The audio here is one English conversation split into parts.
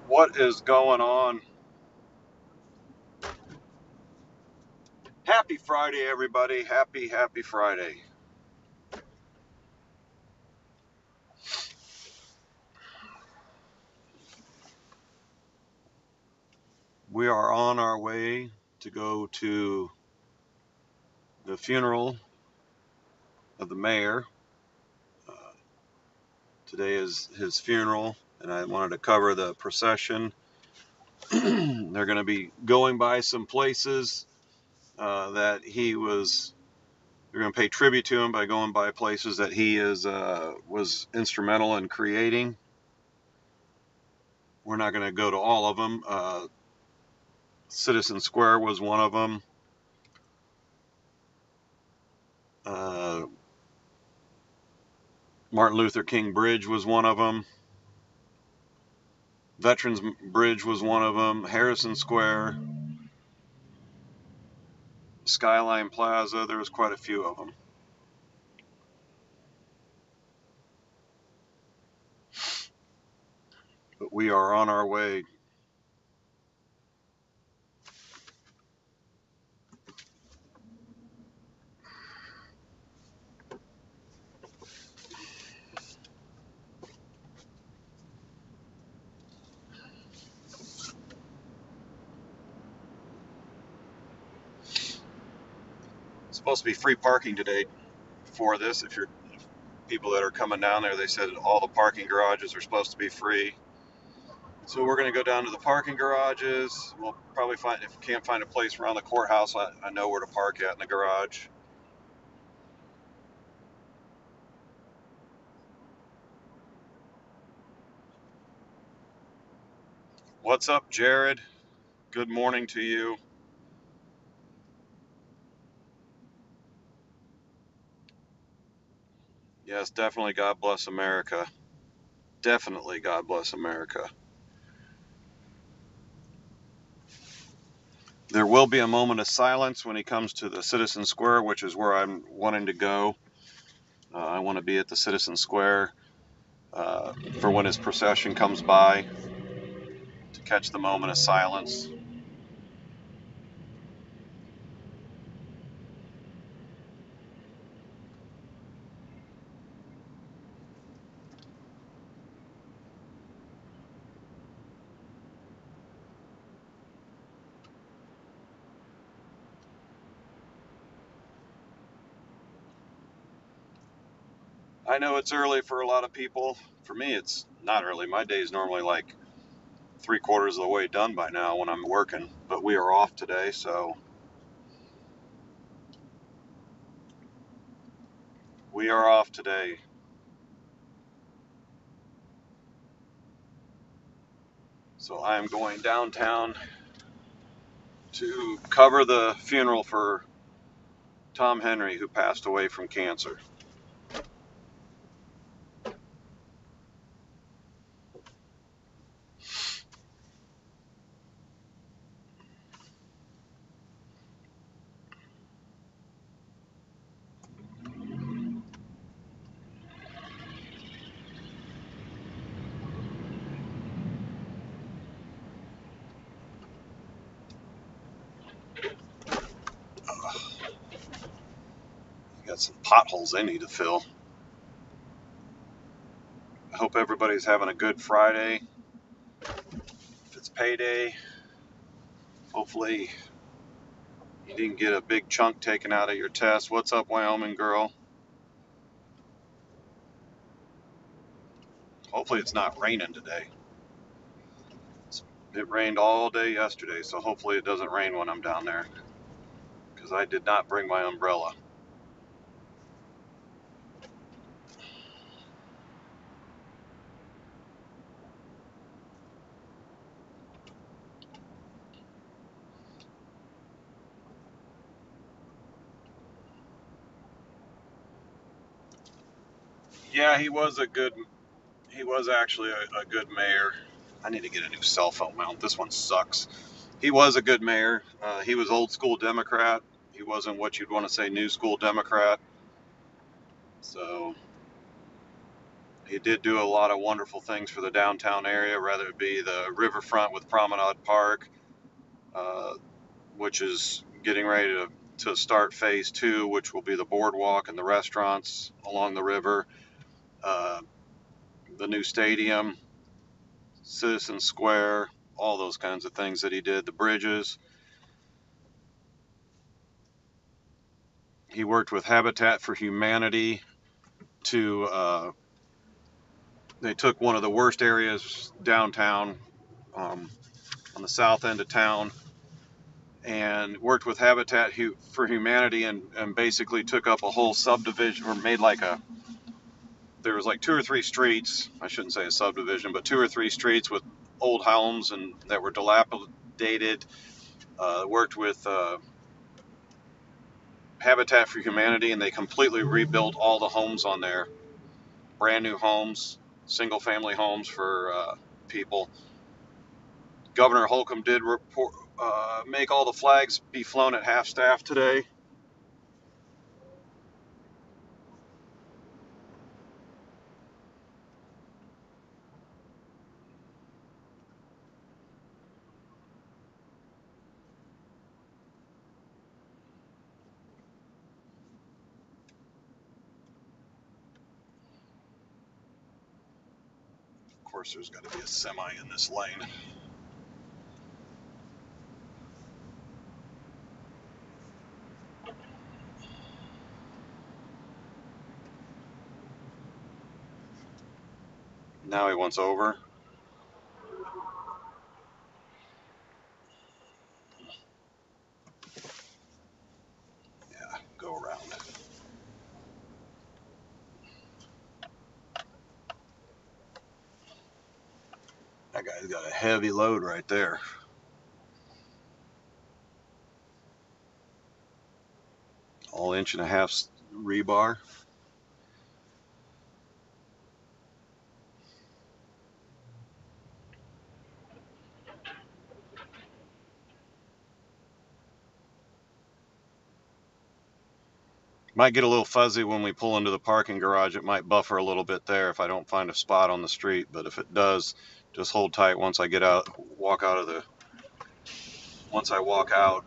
What is going on? Happy Friday, everybody. Happy Friday. We are on our way to go to the funeral of the mayor. Uh, Today is his funeral, and I wanted to cover the procession. They're going to be going by some places that he was. They're going to pay tribute to him by going by places that he was instrumental in creating. We're not going to go to all of them. Citizen Square was one of them. Uh, Martin Luther King Bridge was one of them. Veterans Bridge was one of them. Harrison Square, Skyline Plaza, there was quite a few of them. But we are on our way. It's supposed to be free parking today for this. If you're people that are coming down there, they said all the parking garages are supposed to be free. So we're going to go down to the parking garages. We'll probably find, if we can't find a place around the courthouse, I know where to park at in the garage. What's up, Jared? Good morning to you. Yes, definitely God bless America. Definitely God bless America. There will be a moment of silence when he comes to the Citizen Square, which is where I'm wanting to go. I want to be at the Citizen Square for when his procession comes by to catch the moment of silence. I know it's early for a lot of people. For me, it's not early. My day is normally like 3/4 of the way done by now when I'm working, but we are off today, so we are off today. So I am going downtown to cover the funeral for Tom Henry, who passed away from cancer. Got some potholes they need to fill. I hope everybody's having a good Friday. If it's payday, hopefully you didn't get a big chunk taken out of your test. What's up, Wyoming girl? Hopefully it's not raining today. It rained all day yesterday, so hopefully it doesn't rain when I'm down there, because I did not bring my umbrella. Yeah, he was actually a good mayor. I need to get a new cell phone mount. This one sucks. He was a good mayor. He was old school Democrat. He wasn't what you'd want to say new school Democrat. So He did do a lot of wonderful things for the downtown area, whether it be the riverfront with Promenade Park, uh, which is getting ready to start phase two, which will be the boardwalk and the restaurants along the river, uh, the new stadium, Citizen Square, all those kinds of things that he did, the bridges. He worked with Habitat for Humanity to, they took one of the worst areas downtown, on the south end of town, and worked with Habitat for Humanity and basically took up a whole subdivision, or made like there was like 2 or 3 streets, I shouldn't say a subdivision, but 2 or 3 streets with old homes and that were dilapidated. Worked with Habitat for Humanity, and they completely rebuilt all the homes on there, brand new homes, single family homes for people. Governor Holcomb did make all the flags be flown at half staff today. Of course, there's got to be a semi in this lane. Now he wants over. Yeah, go around. That guy's got a heavy load right there. All 1.5 inch rebar. Might get a little fuzzy when we pull into the parking garage. It might buffer a little bit there if I don't find a spot on the street, but if it does, just hold tight once I get out, once I walk out,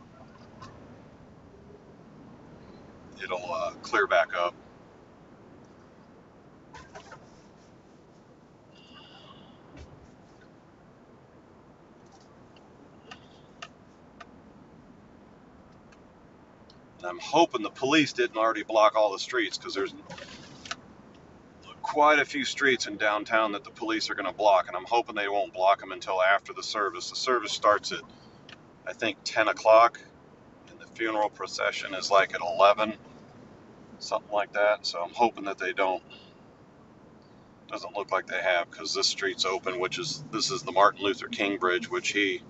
it'll clear back up. And I'm hoping the police didn't already block all the streets, because there's quite a few streets in downtown that the police are going to block, and I'm hoping they won't block them until after the service. The service starts at, I think, 10 o'clock, and the funeral procession is like at 11, something like that. So I'm hoping that they don't. Doesn't look like they have, because this street's open, this is the Martin Luther King Bridge, which he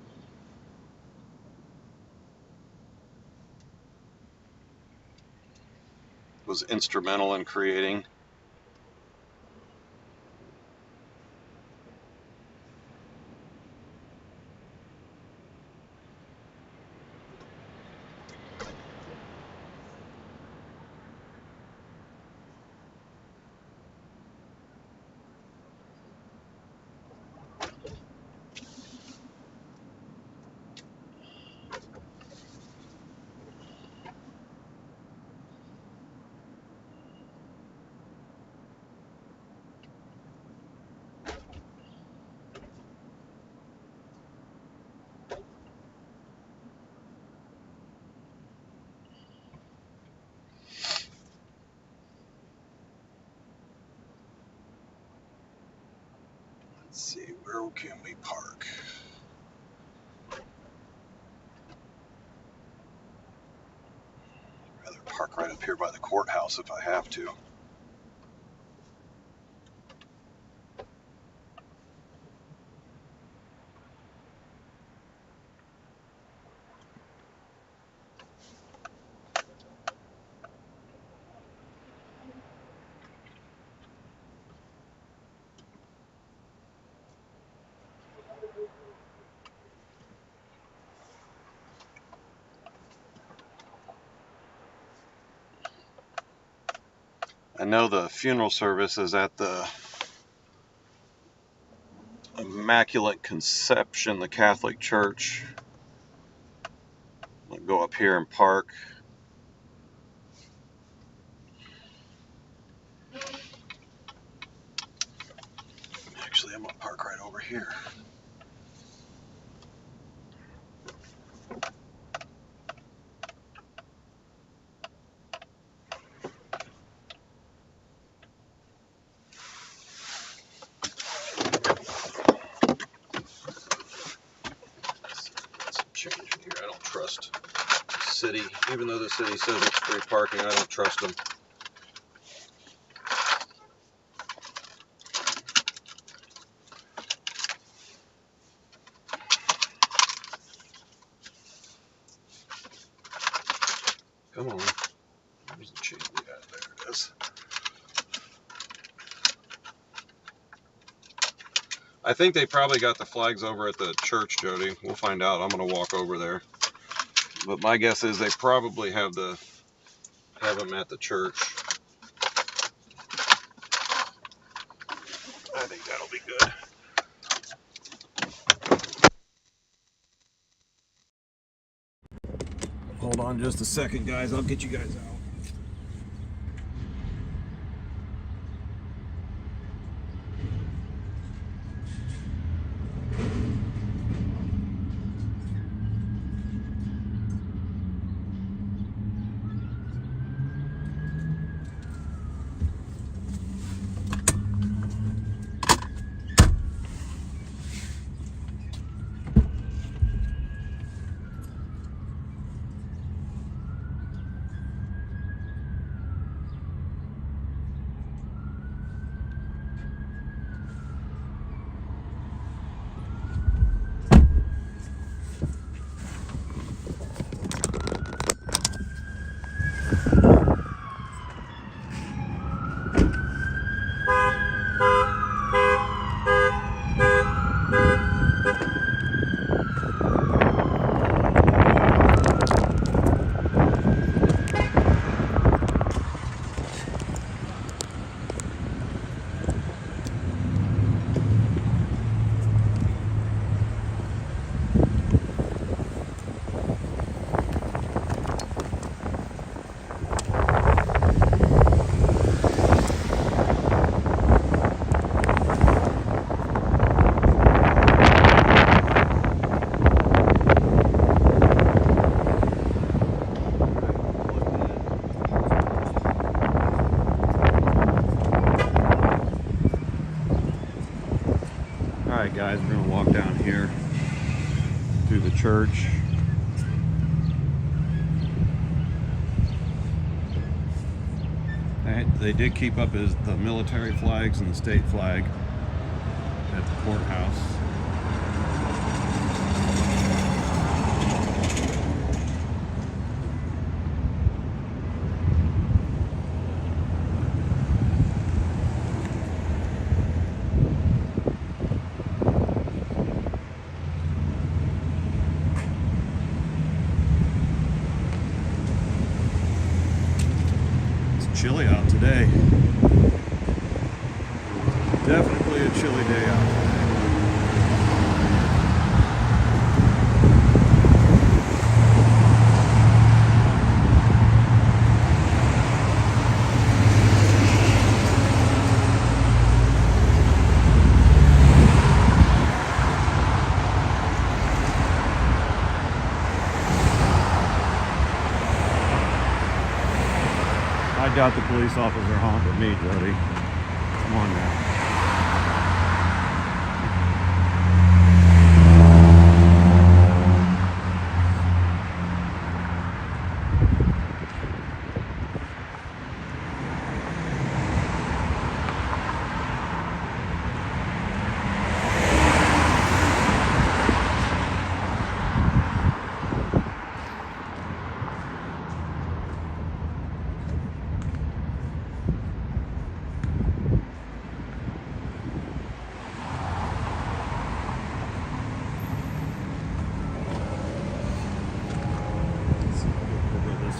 was instrumental in creating. Let's see, where can we park? I'd rather park right up here by the courthouse if I have to. I know the funeral service is at the Immaculate Conception, the Catholic Church. I'll go up here and park. Actually, I'm gonna park right over here. Some change in here. I don't trust the city, even though the city says it's free parking. I don't trust them. Come on. Where's the change we got? There it is. I think they probably got the flags over at the church, Jody. We'll find out. I'm going to walk over there. But my guess is they probably have them at the church. I think that'll be good. Hold on just a second, guys. I'll get you guys out. Alright guys, we're going to walk down here through the church. They did keep up the military flags and the state flag at the courthouse. Chilly out today. Definitely a chilly day out today. I doubt the police officer honked at me, Jody. Come on now.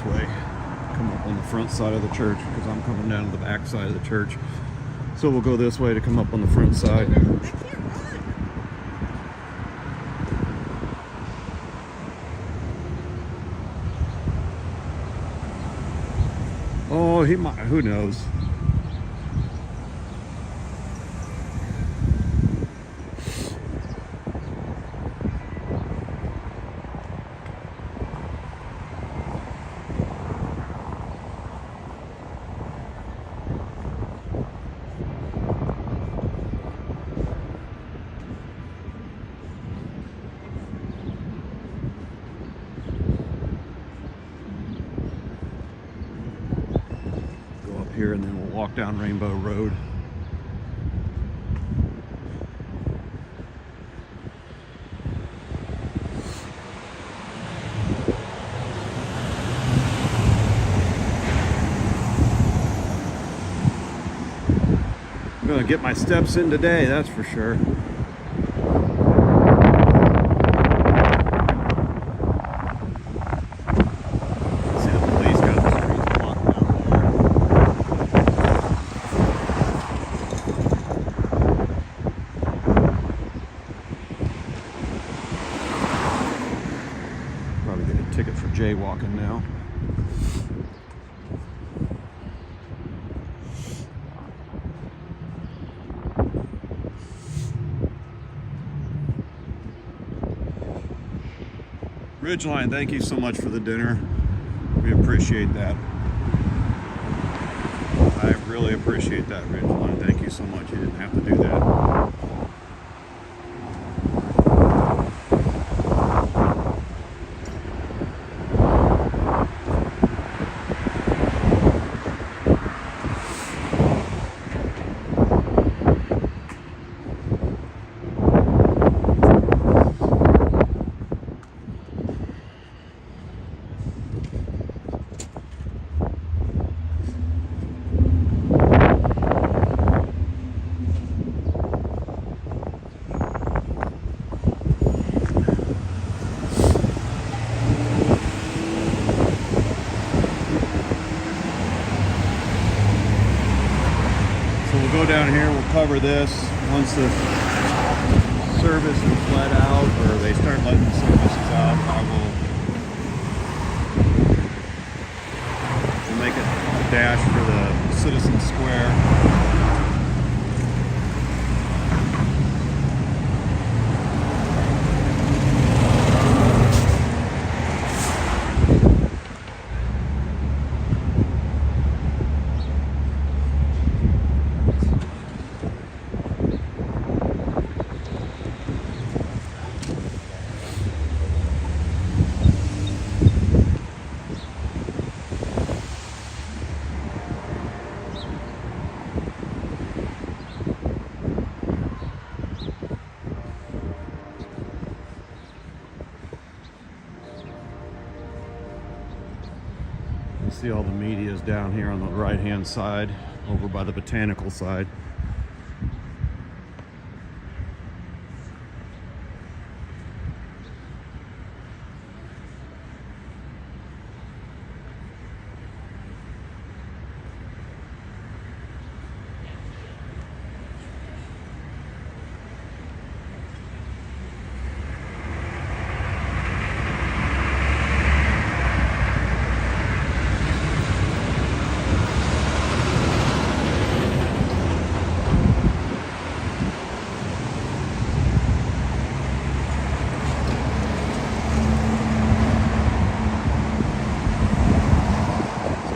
Way, come up on the front side of the church because I'm coming down to the back side of the church. So we'll go this way to come up on the front side. Oh, he might. Who knows? Here, and then we'll walk down Rainbow Road. I'm gonna get my steps in today, that's for sure. Ticket for jaywalking now. Ridgeline, thank you so much for the dinner. We appreciate that. I really appreciate that, Ridgeline. Thank you so much. You didn't have to do that. We'll go down here, we'll cover this once the service is let out, or they start letting the services out. We'll make a dash for the Citizen Square. You see all the media is down here on the right hand side, over by the botanical side.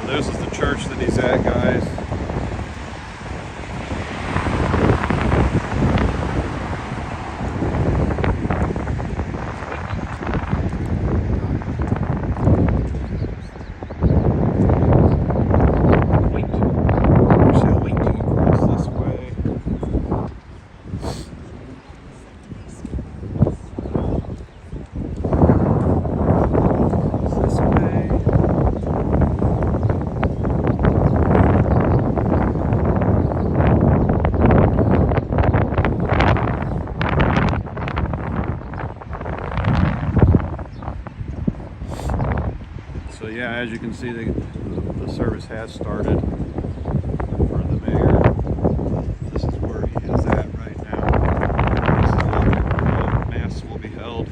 This is the church that he's at, guys. So yeah, as you can see, the service has started for the mayor. This is where he is at right now. This is where Mass will be held.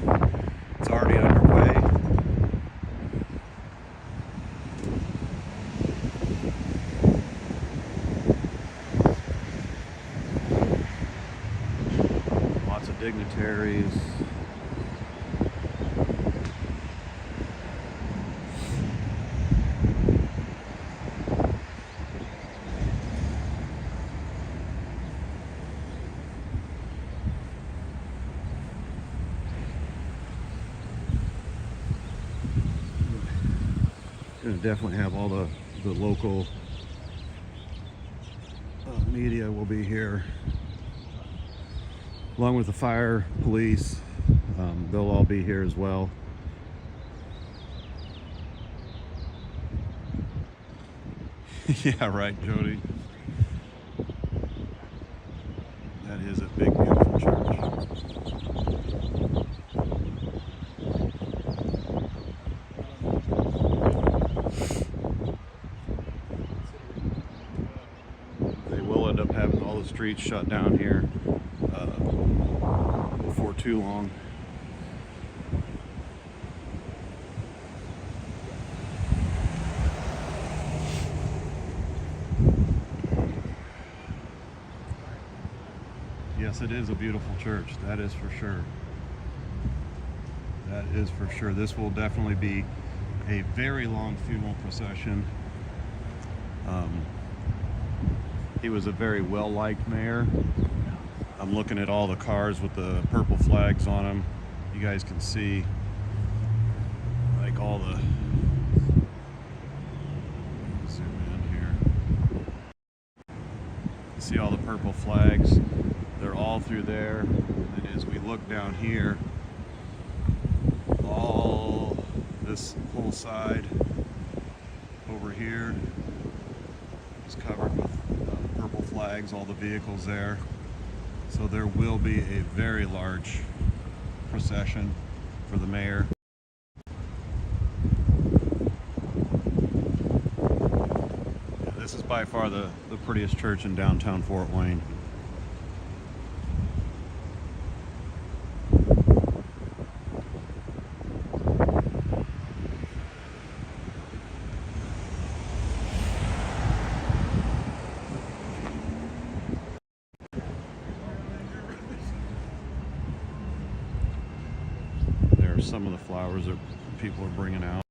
It's already underway. dignitaries. Gonna definitely have all the local media will be here, along with the fire, police. They'll all be here as well. Yeah, right, Jody. That is a big, beautiful church. They will end up having all the streets shut down here before too long. Yes, it is a beautiful church. That is for sure. That is for sure. This will definitely be a very long funeral procession. He was a very well-liked mayor. I'm looking at all the cars with the purple flags on them. You guys can see like all the, zoom in here. You see all the purple flags. They're all through there. And as we look down here, all this whole side over here is covered with purple flags, all the vehicles there. So there will be a very large procession for the mayor. Yeah, this is by far the prettiest church in downtown Fort Wayne. Some of the flowers that people are bringing out.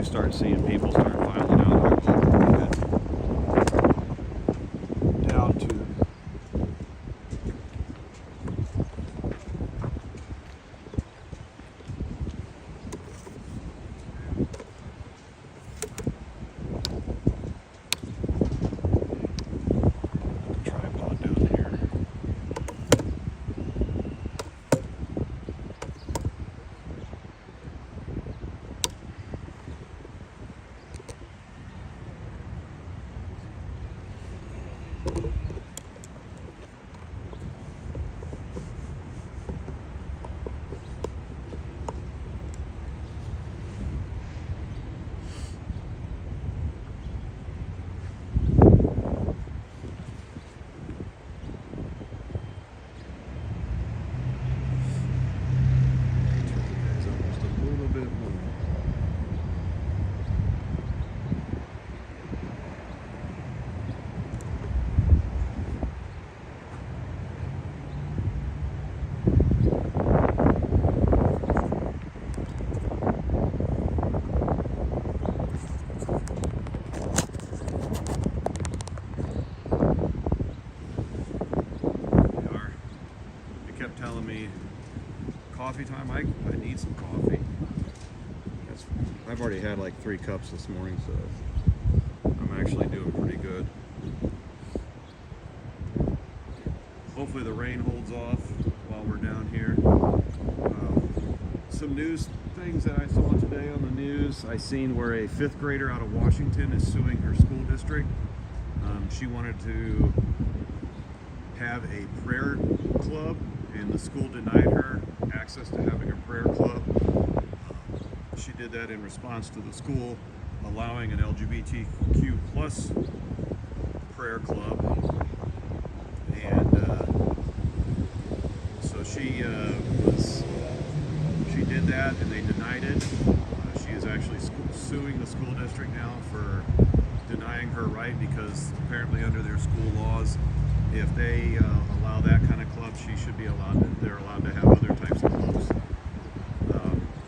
Start seeing people start filing out, we'll get down to tripod down here. Telling me coffee time. I need some coffee. I've already had like 3 cups this morning, so I'm actually doing pretty good. Hopefully the rain holds off while we're down here. Some news things that I saw today on the news. I seen where a 5th grader out of Washington is suing her school district. She wanted to have a prayer club, and the school denied her access access to having a prayer club. She did that in response to the school allowing an LGBTQ plus prayer club, and so she did that, and they denied it. She is actually suing the school district now for denying her right, because apparently under their school laws, if they allow that kind of club, they're allowed to have other types of clubs.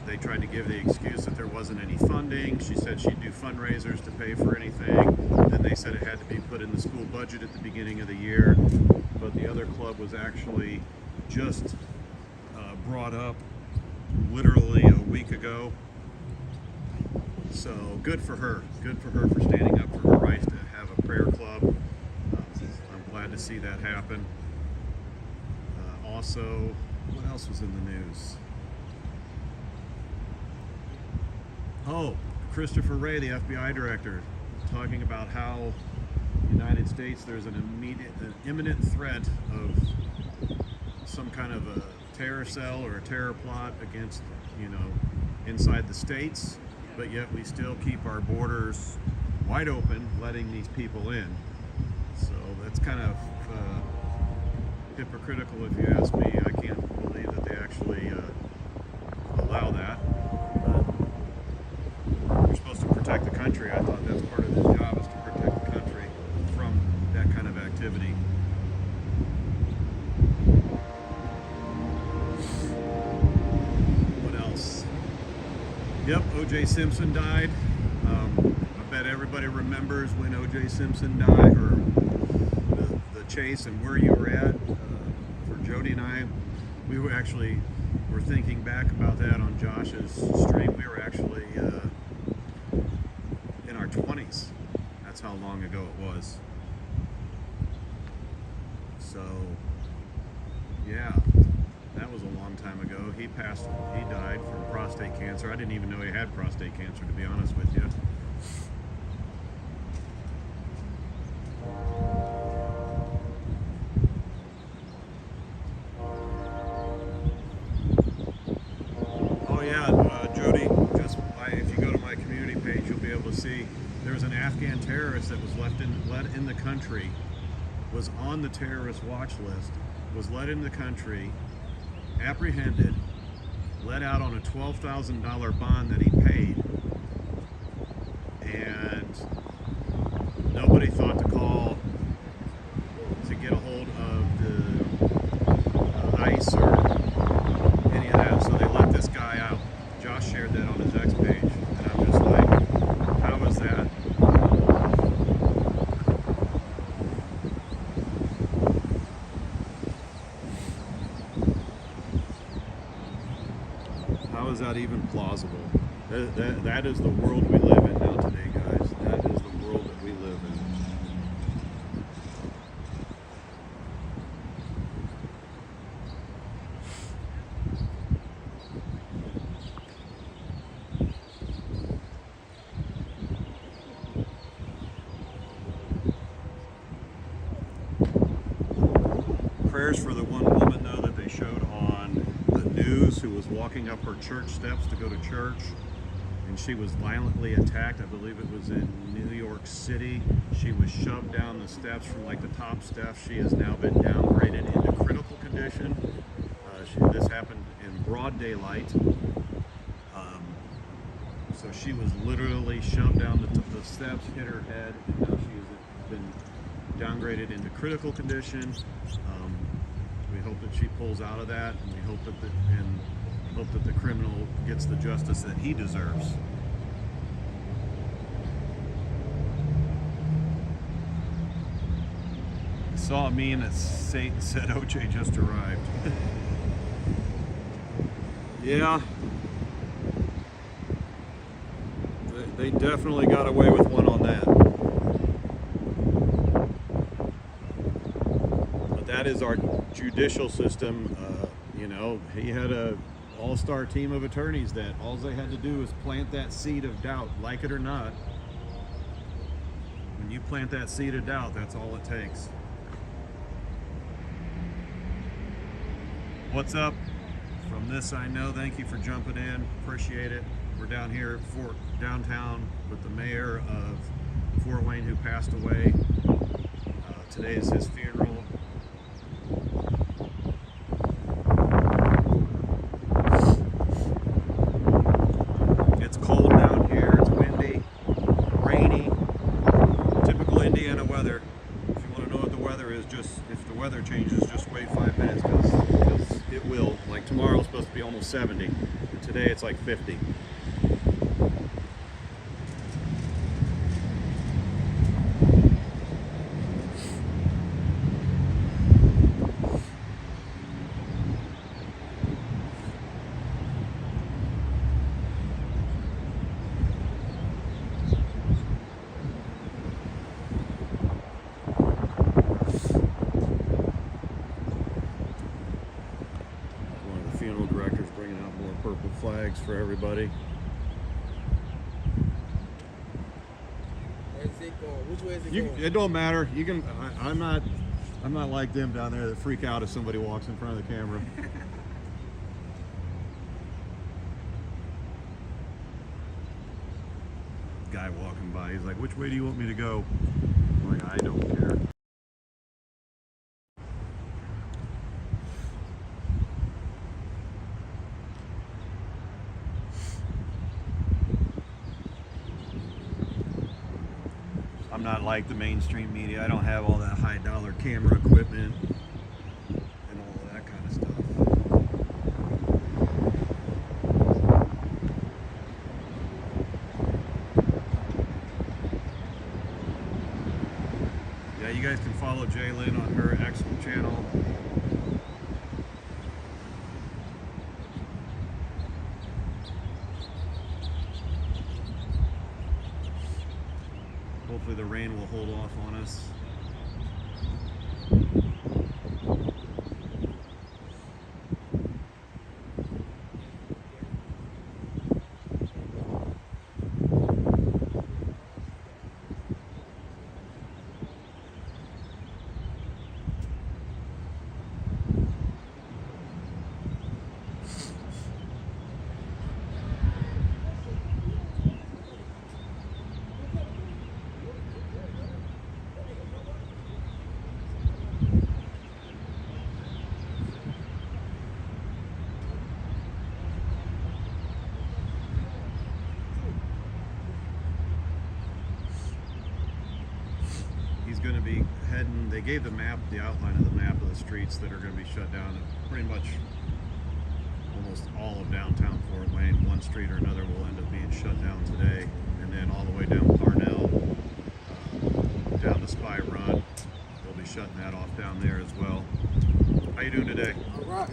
They tried to give the excuse that there wasn't any funding. She said she'd do fundraisers to pay for anything. Then they said it had to be put in the school budget at the beginning of the year. But the other club was actually just brought up literally a week ago. So good for her. Good for her for standing up for her rights to have a prayer club. I'm glad to see that happen. Also, what else was in the news? Oh, Christopher Wray, the FBI director, talking about how the United States, there's an imminent threat of some kind of a terror cell or a terror plot against, inside the states, but yet we still keep our borders wide open, letting these people in. So that's kind of hypocritical, if you ask me. I can't believe that they actually allow that. We're supposed to protect the country. I thought that's part of his job, is to protect the country from that kind of activity. What else? Yep, O.J. Simpson died. I bet everybody remembers when O.J. Simpson died, or the chase and where you were at. For Jody and I, we were thinking back about that on Josh's stream. We were actually in our 20s. That's how long ago it was. So, yeah, that was a long time ago. He died from prostate cancer. I didn't even know he had prostate cancer, to be honest with you. Oh yeah, Jody, if you go to my community page, you'll be able to see there's an Afghan terrorist that was let in the country, was on the terrorist watch list, was let in the country, apprehended, let out on a $12,000 bond that he paid, and nobody thought to call to get a hold of the ICE or any of that, so they let this guy out. Josh shared that on his X page, and I'm just like, how is that? How is that even plausible? That is the world we live in now today, guys. That is the world that we live in. Prayers for the one woman, though, that they showed on the news, who was walking up her church steps to go to church, and she was violently attacked. I believe it was in New York City. She was shoved down the steps from like the top steps. She has now been downgraded into critical condition. This happened in broad daylight. So she was literally shoved down the steps, hit her head, and now she has been downgraded into critical condition. We hope that she pulls out of that, and we hope that the criminal gets the justice that he deserves. I saw a meme that said OJ just arrived. Yeah. They definitely got away with one on that. But that is our judicial system. He had a all-star team of attorneys that all they had to do was plant that seed of doubt, like it or not. When you plant that seed of doubt, that's all it takes. What's up? From On this I know, thank you for jumping in. Appreciate it. We're down here at downtown with the mayor of Fort Wayne who passed away. Today is his funeral. It's cold down here. It's windy, rainy. Typical Indiana weather. If you want to know what the weather is, just if the weather changes, just wait 5 minutes because it will. Like tomorrow's supposed to be almost 70, and today it's like 50. Funeral directors bringing out more purple flags for everybody. Where's it going? Which way is it going? It don't matter. You can. I'm not like them down there that freak out if somebody walks in front of the camera. Guy walking by, he's like, "Which way do you want me to go?" I'm like, "I don't care." I'm not like the mainstream media. I don't have all that high dollar camera equipment and all of that kind of stuff. Yeah, you guys can follow Jaylyn on her excellent channel. Hopefully the rain will hold off on us. Going to be heading, they gave the map, the outline of the map of the streets that are going to be shut down. Pretty much almost all of downtown Fort Wayne, one street or another will end up being shut down today, and then all the way down Parnell, down to Spy Run, they'll be shutting that off down there as well. How you doing today? All right.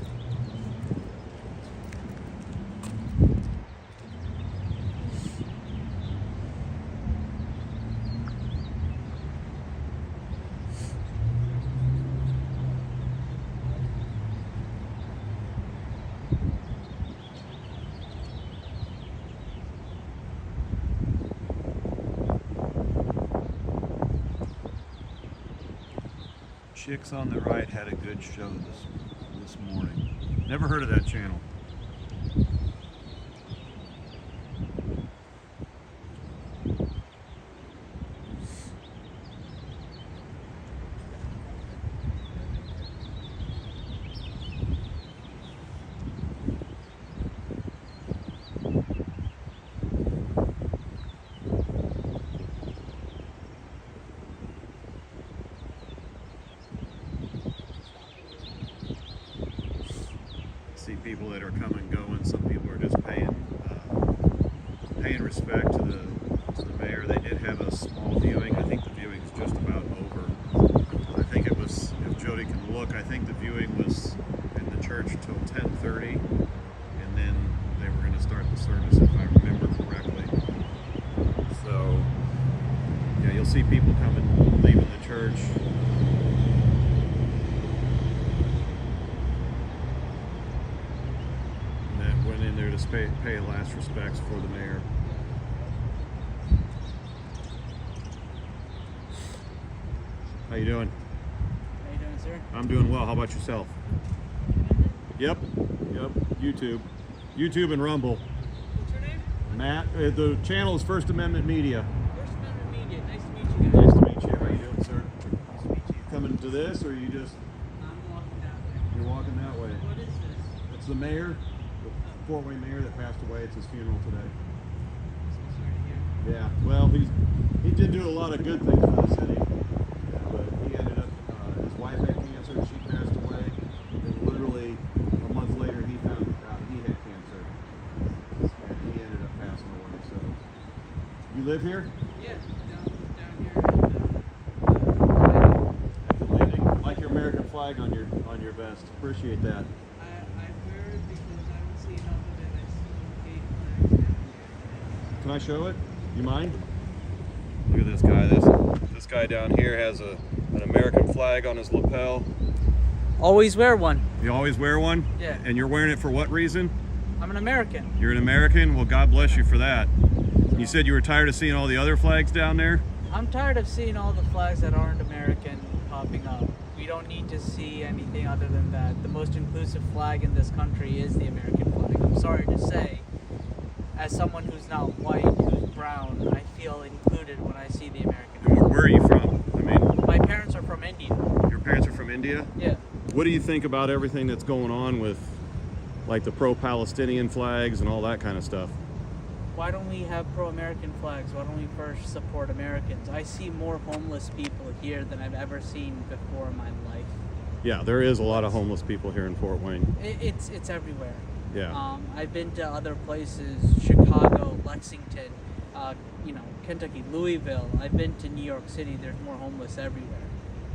Chicks on the Right had a good show this morning. Never heard of that channel. See people that are coming and going. Some people are just paying respect to the mayor. They did have a small viewing. I think the viewing is just about over. I think it was, if Jody can look, I think the viewing was in the church till 10:30, and then they were going to start the service if I remember correctly. So yeah, you'll see people coming, leaving the church. Went in there to pay last respects for the mayor. How you doing? How you doing, sir? I'm doing well. How about yourself? Yep. YouTube. YouTube and Rumble. What's your name? Matt. The channel is First Amendment Media. First Amendment Media. Nice to meet you guys. Nice to meet you. How you doing, sir? Nice to meet you. Coming to this, or are you just I'm walking down there. you're walking that way? What is this? It's the mayor, the Fort Wayne mayor that passed away. It's his funeral today. So sorry to hear. Yeah. Well, he did do a lot of good things for the city, but he ended up his wife had cancer. She passed away, and literally a month later he found out he had cancer, and he ended up passing away. So, you live here? Yeah, down here At the landing. Like your American flag on your vest. Appreciate that. I wear it because I don't see enough of it. I see gay flags down here. Can I show it? You mind? Look at this guy. This guy down here has an American flag on his lapel. Always wear one. You always wear one? Yeah. And you're wearing it for what reason? I'm an American. You're an American? Well, God bless you for that. You said you were tired of seeing all the other flags down there? I'm tired of seeing all the flags that aren't American popping up. We don't need to see anything other than that. The most inclusive flag in this country is the American flag. I'm sorry to say, as someone who's not white, who's brown, I feel included when I see the American And flag. where are you from? I mean, My parents are from India. your parents are from India? Yeah. What do you think about everything that's going on with like the pro-Palestinian flags and all that kind of stuff? Why don't we have pro-American flags? Why don't we first support Americans? I see more homeless people here than I've ever seen before in my life. Yeah, there is a lot of homeless people here in Fort Wayne. It's everywhere. Yeah. I've been to other places, Chicago, Lexington, Kentucky, Louisville. I've been to New York City. There's more homeless everywhere.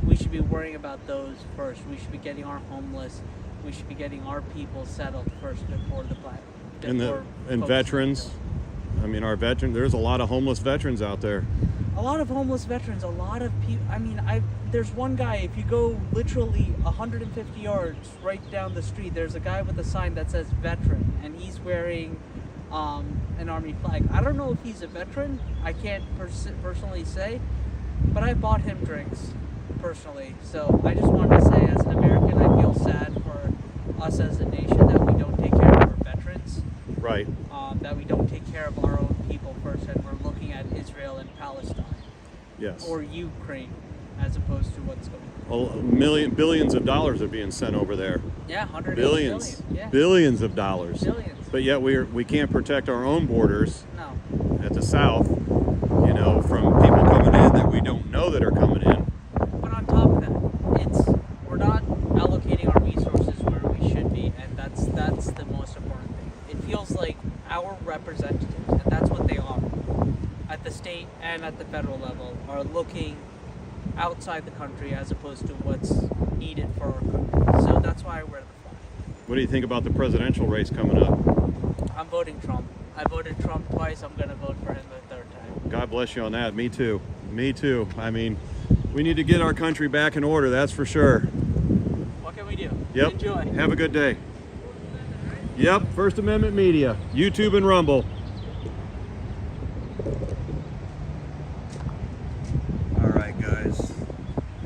We should be worrying about those first. We should be getting our homeless. We should be getting our people settled first before the black. And before focusing on veterans. them. I mean, there's a lot of homeless veterans out there. A lot of homeless veterans, a lot of people. I mean, there's one guy, if you go literally 150 yards right down the street, there's a guy with a sign that says veteran, and he's wearing an army flag. I don't know if he's a veteran. I can't personally say, but I bought him drinks personally. So I just wanted to say, as an American, I feel sad for us as a nation that we don't take care of our veterans. Right. That we don't take care of our own people first, and we're looking at Israel and Palestine. Yes. Or Ukraine, as opposed to what's going on. Billions of dollars are being sent over there. Yeah, 180 Billions. billion. Yeah. Billions of dollars. Billions. But yet we can't protect our own borders No. at the south, from people coming in that we don't know that are coming in. But on top of that, we're not allocating our resources where we should be, and that's the most important thing. It feels like our representatives, and that's what they are, at the state and at the federal level, are looking outside the country as opposed to what's needed for our country. So that's why I wear the flag. What do you think about the presidential race coming up? I'm voting Trump. I voted Trump twice. I'm going to vote for him the third time. God bless you on that. Me too. Me too. I mean, we need to get our country back in order, that's for sure. What can we do? Yep. Enjoy. Have a good day. Yep, First Amendment Media, YouTube and Rumble. All right, guys.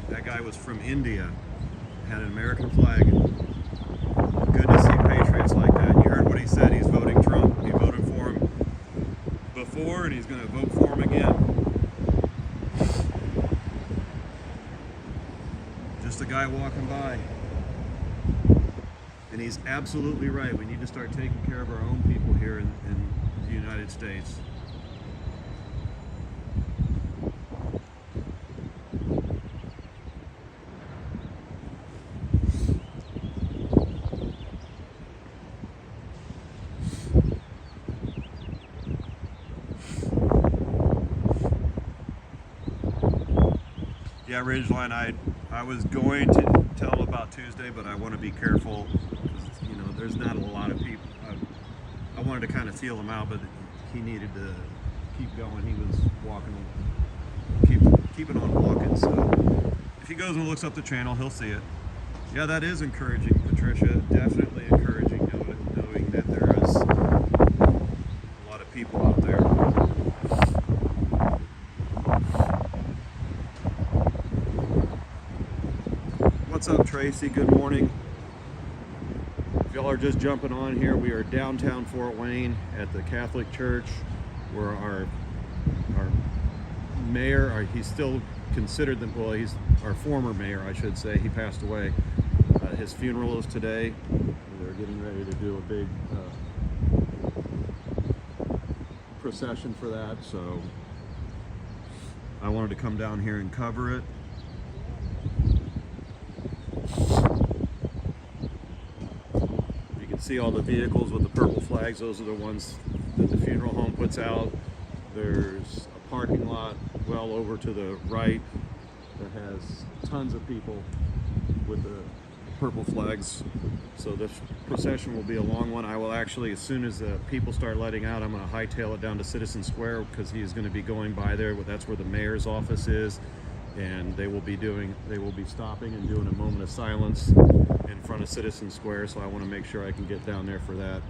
That guy was from India, had an American flag. Good to see patriots like that. You heard what he said. He's voting Trump. He voted for him before, and he's going to vote for him again. Just a guy walking by. And he's absolutely right. We need to start taking care of our own people here in the United States. Yeah, Ridgeline, I was going to tell about Tuesday, but I want to be careful. There's not a lot of people. I wanted to kind of feel him out, but he needed to keep going. He was walking, keeping on walking. So if he goes and looks up the channel, he'll see it. Yeah, that is encouraging, Patricia. Definitely encouraging, knowing that there is a lot of people out there. What's up, Tracy? Good morning. If y'all are just jumping on here, we are downtown Fort Wayne at the Catholic Church, where our mayor, he's still considered the, well, he's our former mayor, I should say. He passed away. His funeral is today. They're getting ready to do a big procession for that, so I wanted to come down here and cover it. You can see all the vehicles with the purple flags. Those are the ones that the funeral home puts out. There's a parking lot well over to the right that has tons of people with the purple flags. So this procession will be a long one. I will actually, as soon as the people start letting out, I'm going to hightail it down to Citizen Square, because he is going to be going by there. That's where the mayor's office is, and they will be stopping and doing a moment of silence in front of Citizen Square. So I want to make sure I can get down there for that.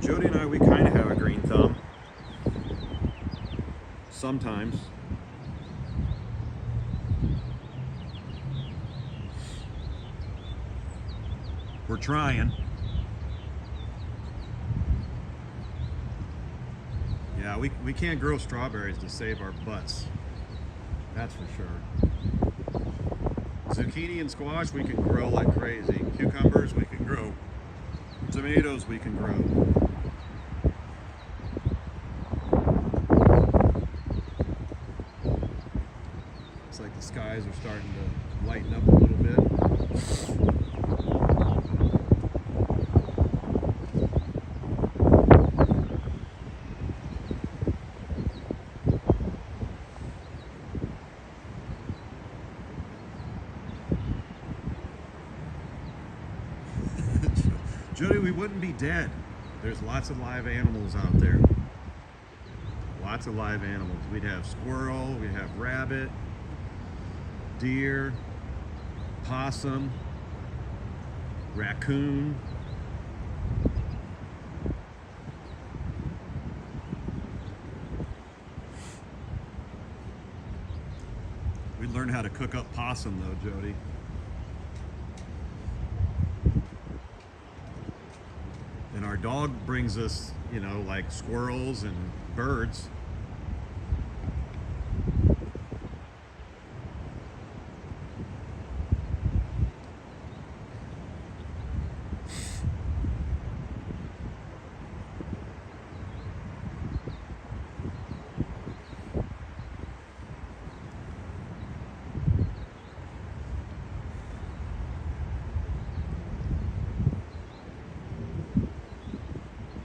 Jody and I, we kind of have a green thumb. Sometimes. We're trying. Yeah, we can't grow strawberries to save our butts. That's for sure. Zucchini and squash we can grow like crazy. Cucumbers we can grow. Tomatoes we can grow. Looks like the skies are starting to lighten up a little bit. Jody, we wouldn't be dead. There's lots of live animals out there. Lots of live animals. We'd have squirrel, we'd have rabbit, deer, possum, raccoon. We'd learn how to cook up possum though, Jody. And our dog brings us, you know, like squirrels and birds.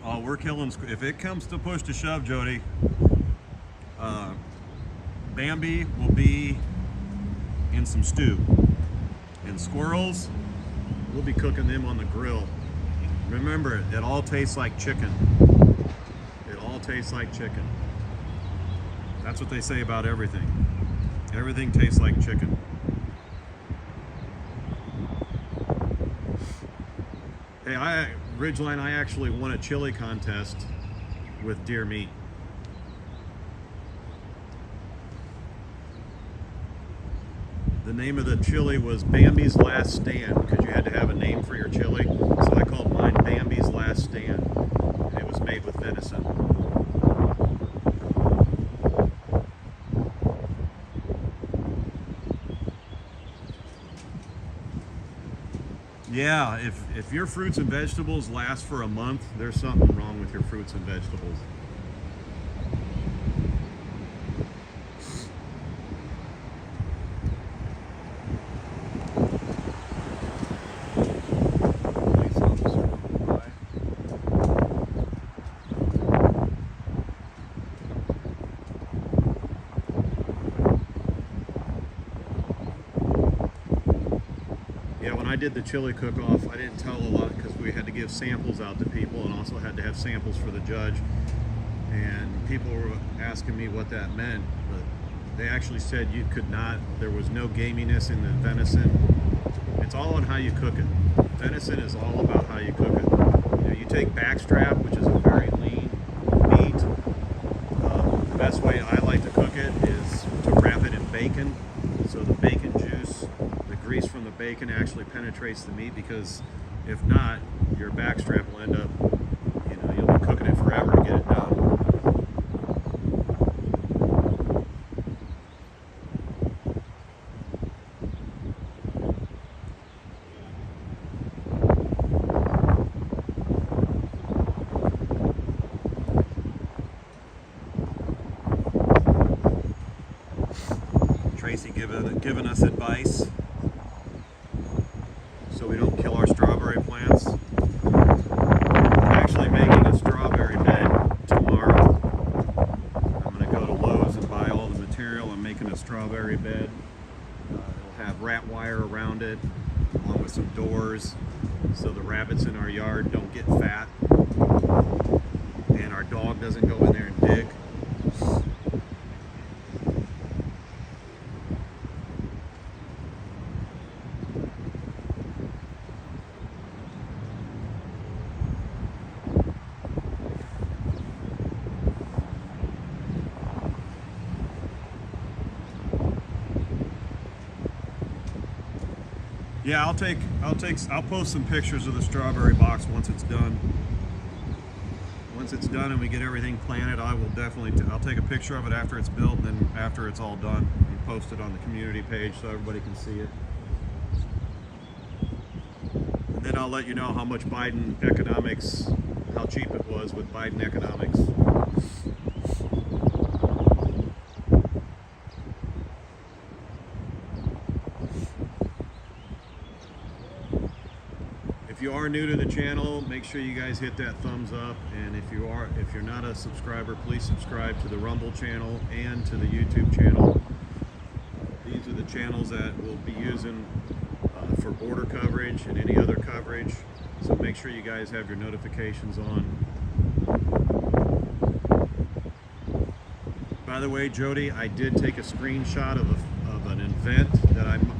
Oh, we're killing. If it comes to push to shove, Jody, Bambi will be in some stew, and squirrels, we'll be cooking them on the grill. Remember, it all tastes like chicken. It all tastes like chicken. That's what they say about everything. Everything tastes like chicken. Hey, Ridgeline, I actually won a chili contest with deer meat. The name of the chili was Bambi's Last Stand, because you had to have a name for your chili. So I called mine Bambi's Last Stand. And it was made with venison. Yeah, if your fruits and vegetables last for a month, there's something wrong with your fruits and vegetables. I did the chili cook-off, I didn't tell a lot because we had to give samples out to people and also had to have samples for the judge. And people were asking me what that meant, but they actually said you could not, there was no gaminess in the venison. It's all on how you cook it. Venison is all about how you cook it. You know, you take backstrap, which is a very lean meat. The best way I like to cook it is to wrap it in bacon. So the bacon juice, the grease from the bacon actually penetrates the meat, because if not, your backstrap will end up, you know, you'll be cooking it forever to get it done. Tracy giving us advice so we don't kill our strawberry plants. I'm actually making a strawberry bed tomorrow. I'm going to go to Lowe's and buy all the material. I'm making a strawberry bed. It'll have rat wire around it, along with some doors, so the rabbits in our yard don't get fat and our dog doesn't go in there and dig. Yeah, I'll post some pictures of the strawberry box once it's done. Once it's done and we get everything planted, I will definitely, I'll take a picture of it after it's built, and then after it's all done, and post it on the community page so everybody can see it. And then I'll let you know how much Biden economics, how cheap it was with Biden economics. If you are new to the channel, make sure you guys hit that thumbs up, and if you're not a subscriber, please subscribe to the Rumble channel and to the YouTube channel. These are the channels that we'll be using for border coverage and any other coverage, so make sure you guys have your notifications on. By the way, Jody, I did take a screenshot of an event that I'm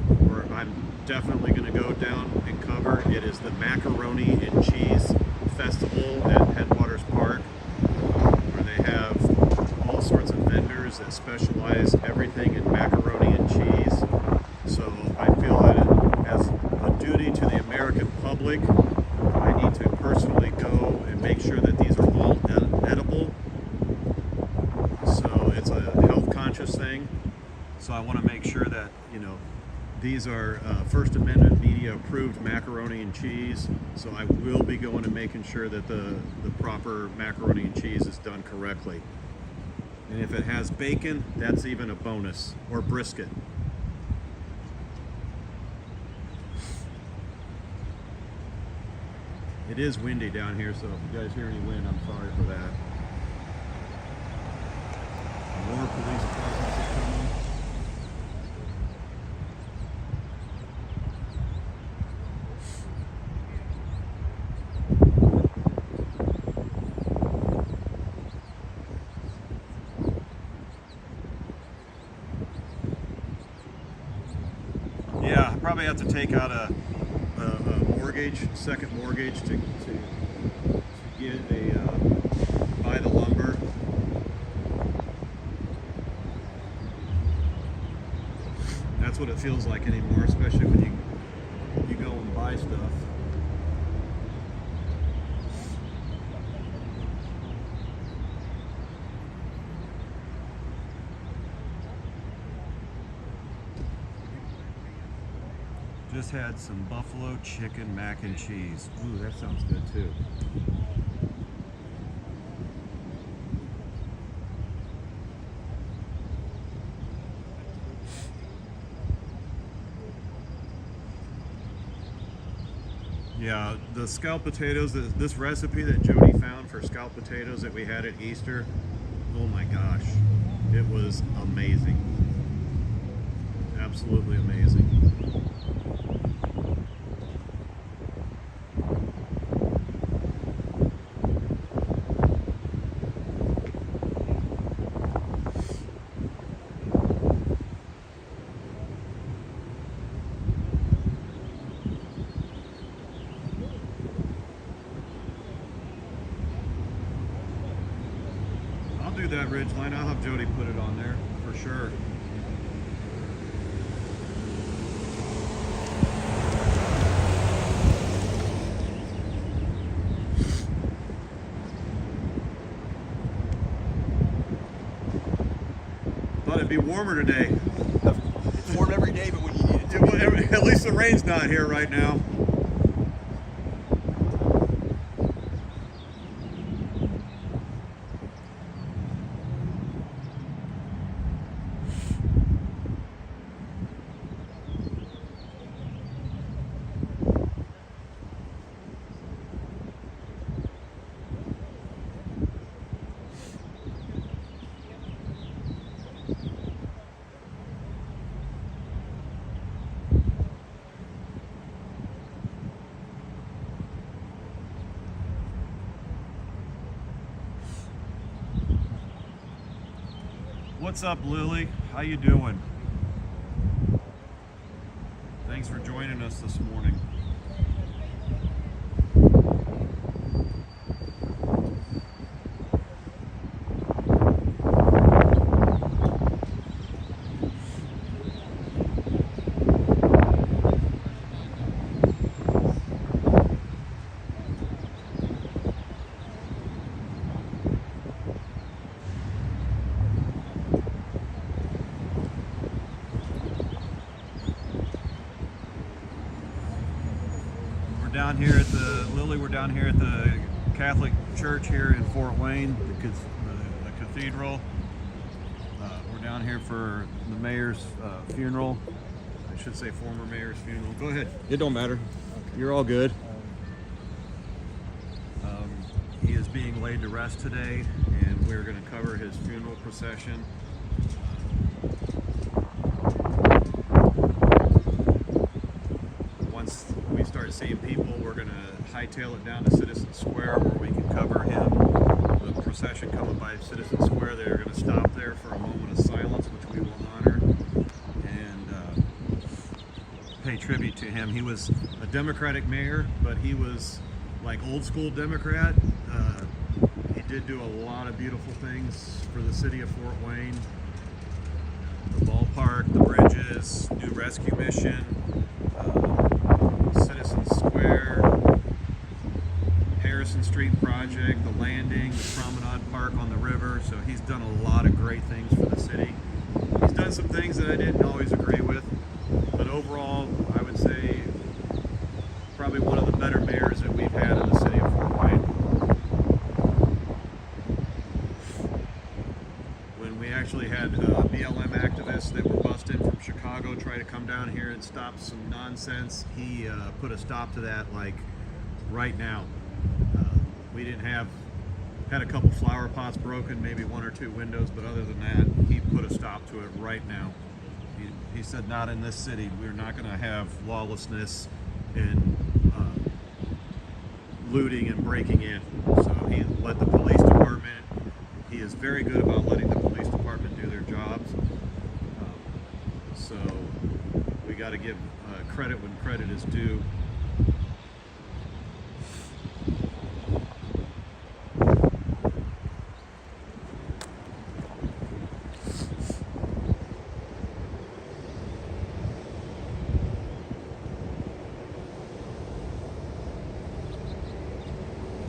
definitely going to go down and cover. It is the Macaroni and Cheese Festival at Headwaters Park, where they have all sorts of vendors that specialize everything in macaroni and cheese. So I feel that as a duty to the American public, I need to personally go and make sure that these are all edible. So it's a health conscious thing. So I want to make sure that, you know, these are First Amendment media approved macaroni and cheese, so I will be going and making sure that the proper macaroni and cheese is done correctly. And if it has bacon, that's even a bonus, or brisket. It is windy down here, so if you guys hear any wind, I'm sorry for that. More police presence is coming. Yeah, I probably have to take out a mortgage, second mortgage to get buy the lumber. That's what it feels like anymore, especially when you go and buy stuff. Just had some buffalo chicken mac and cheese. Ooh, that sounds good too. Yeah, the scalloped potatoes, this recipe that Jody found for scalloped potatoes that we had at Easter, oh my gosh, it was amazing. Absolutely amazing. Ridgeline. I'll have Jody put it on there for sure. Thought it'd be warmer today. It's warm every day, but when you need it to Yeah, well, at least the rain's not here right now. What's up, Lily? How you doing? Thanks for joining us this morning. Down here at the Lily, we're down here at the Catholic Church here in Fort Wayne, the cathedral. We're down here for the mayor's funeral. I should say former mayor's funeral. Go ahead. It don't matter. You're all good. He is being laid to rest today, and we're going to cover his funeral procession. Once we start seeing people, we're going to hightail it down to Citizen Square where we can cover him. The procession coming by Citizen Square, they're going to stop there for a moment of silence, which we will honor and pay tribute to him. He was a Democratic mayor, but he was like old school Democrat. He did do a lot of beautiful things for the city of Fort Wayne. The ballpark, the bridges, new rescue mission, Citizen Square, Harrison Street project, the landing, the promenade park on the river. So he's done a lot of great things for the city. He's done some things that I didn't always agree with, but overall, I would say probably one of the better mayors that we've had in the city of Fort Wayne. When we actually had BLM activists that were bused in from Chicago try to come down here and stop some nonsense, he put a stop to that like right now. We didn't had a couple flower pots broken, maybe one or two windows, but other than that, he put a stop to it right now. He said, not in this city. We're not going to have lawlessness and looting and breaking in. So he let the police department, he is very good about letting the police department do their jobs. So we got to give credit when credit is due.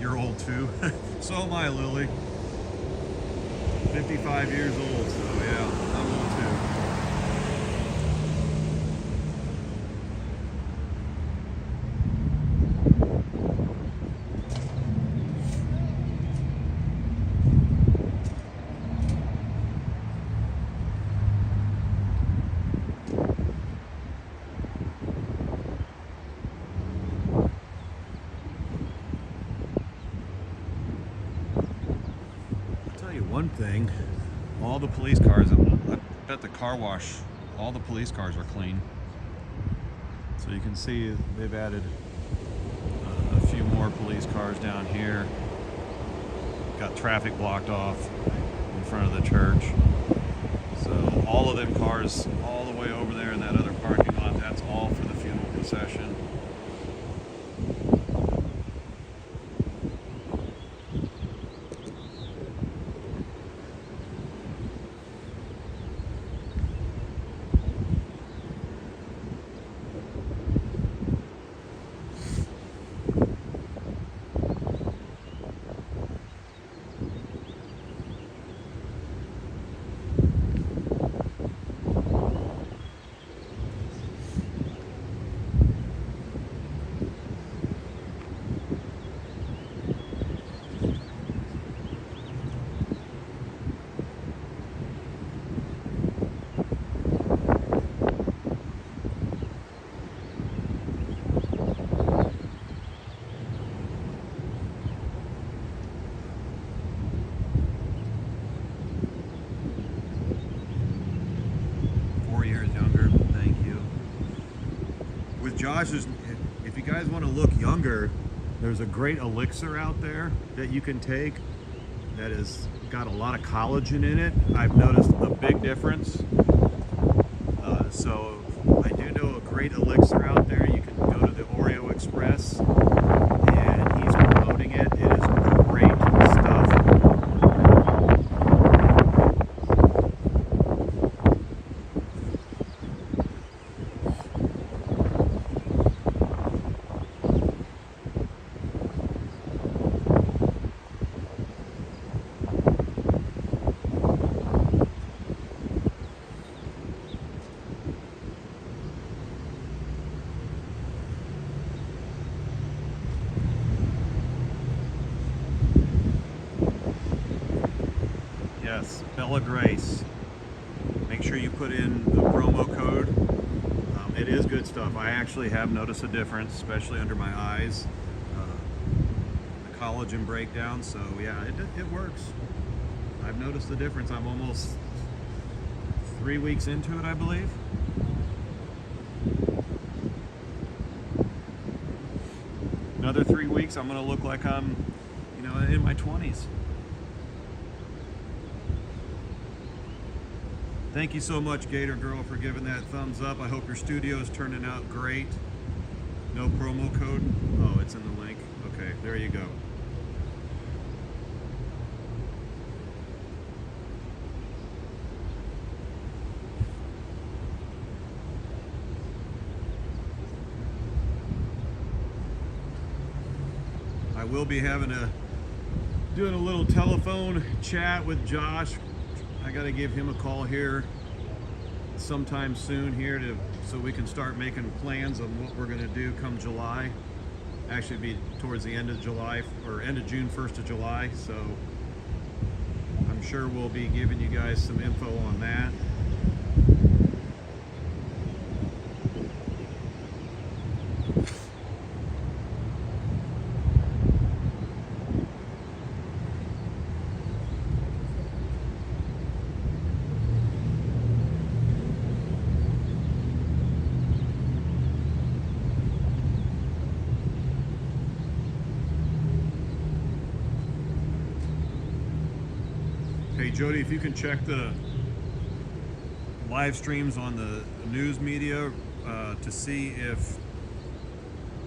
You're old too. So am I, Lily. 55 years old, so yeah, I'm old too. One thing, all the police cars, I bet the car wash, all the police cars are clean. So you can see they've added a few more police cars down here. Got traffic blocked off in front of the church. So all of them cars all the way over there in that other parking lot, that's all for the funeral procession. Josh is, if you guys want to look younger, there's a great elixir out there that you can take that has got a lot of collagen in it. I've noticed a big difference. So I do know a great elixir out there. You can go to the Oreo Express, and he's promoting it. It is great stuff. Yes, Bella Grace. Make sure you put in the promo code. It is good stuff. I actually have noticed a difference, especially under my eyes. The collagen breakdown. So yeah, it works. I've noticed the difference. I'm almost 3 weeks into it, I believe. Another 3 weeks, I'm gonna look like I'm, in my 20s. Thank you so much, Gator Girl, for giving that thumbs up. I hope your studio is turning out great. No promo code? Oh, it's in the link. Okay, there you go. I will be doing a little telephone chat with Josh. I got to give him a call here sometime soon here so we can start making plans on what we're going to do come July. Actually be towards the end of July, or end of June, 1st of July. So I'm sure we'll be giving you guys some info on that. Hey Jody, if you can check the live streams on the news media to see if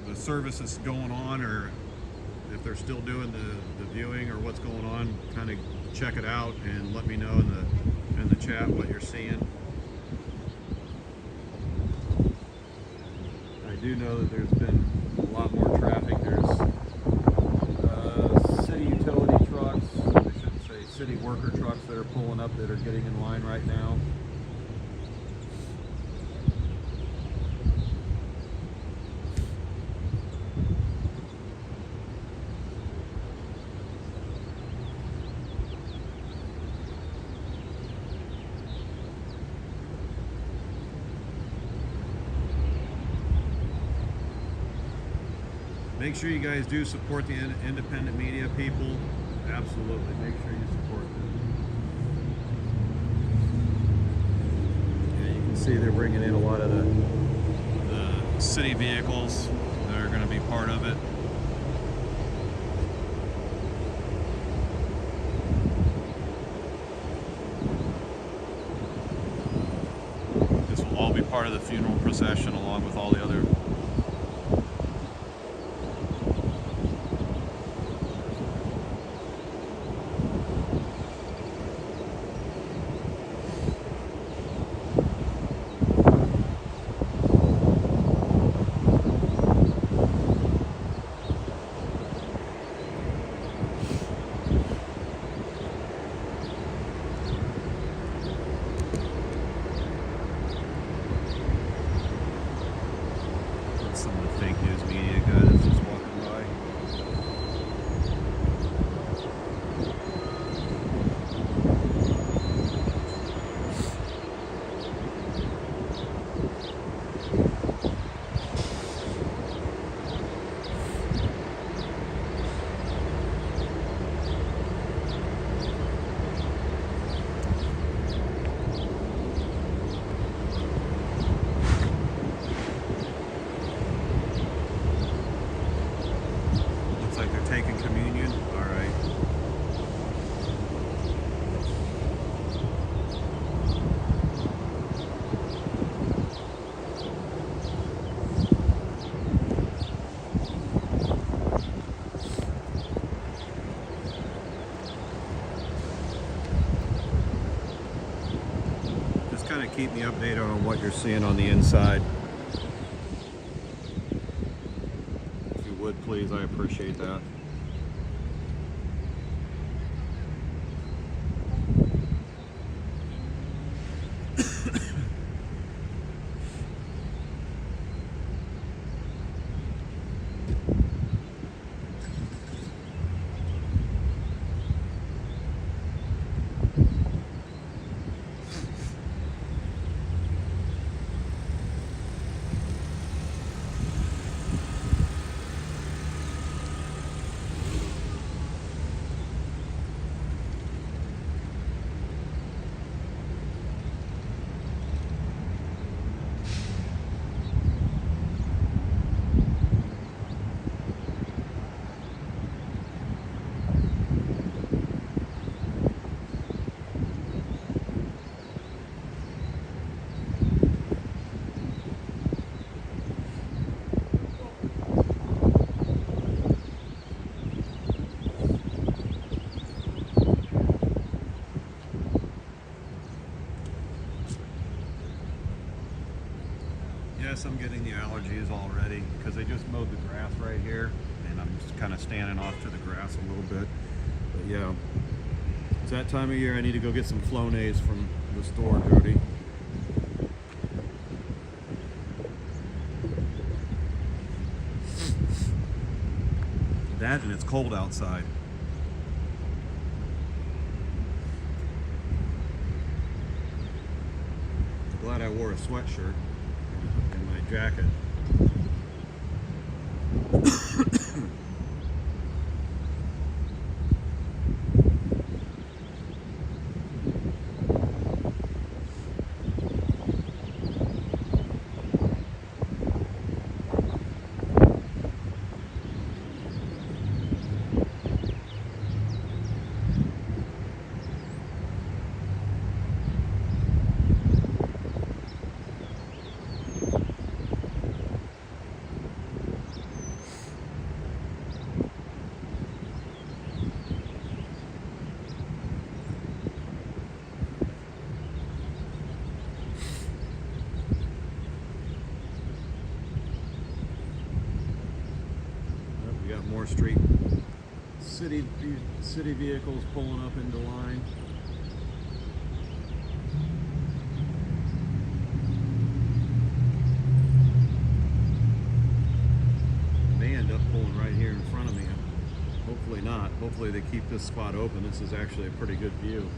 the service is going on, or if they're still doing the viewing, or what's going on, kind of check it out and let me know in the chat what you're seeing. I do know that there's been a lot more traffic. There's city utility trucks, city worker trucks that are pulling up that are getting in line right now. Make sure you guys do support the independent media people. Absolutely, make sure you support them. Yeah, you can see they're bringing in a lot of the city vehicles that are going to be part of it. This will all be part of the funeral procession along with all the other of keep me updated on what you're seeing on the inside. If you would, please, I appreciate that. Yes, I'm getting the allergies already because they just mowed the grass right here, and I'm just kind of standing off to the grass a little bit. But yeah, it's that time of year. I need to go get some Flonase from the store, Jody. That, and it's cold outside. I'm glad I wore a sweatshirt and my jacket. We got more city vehicles pulling up into line. May end up pulling right here in front of me. Hopefully not. Hopefully they keep this spot open. This is actually a pretty good view.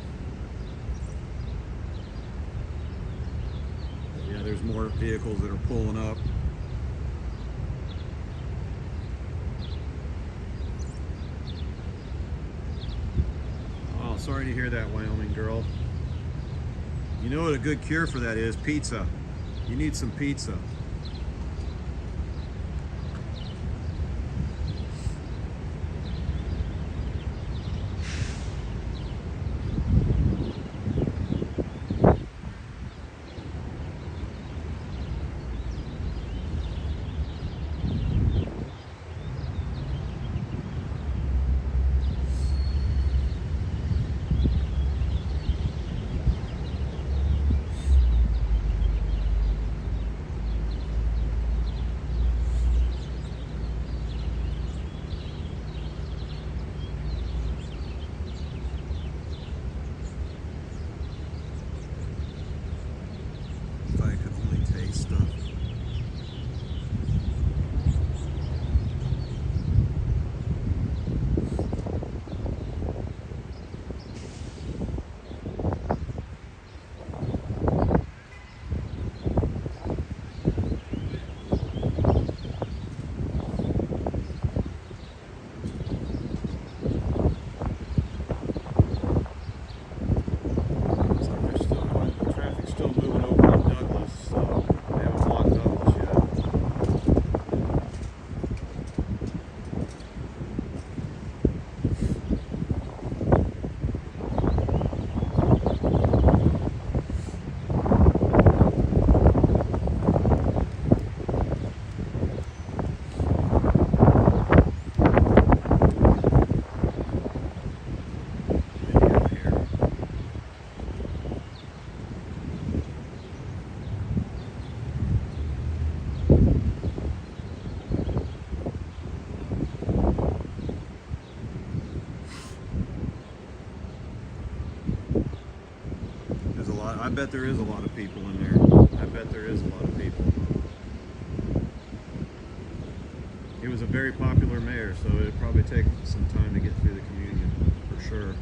But yeah, there's more vehicles that are pulling up. Sorry to hear that, Wyoming girl. You know what a good cure for that is? Pizza. You need some pizza. Traffic's still moving over to Douglas, so they haven't blocked lot. I bet there is a lot of people in there. I bet there is a lot of people. He was a very popular mayor, so it'd probably take some time to get through the communion, for sure.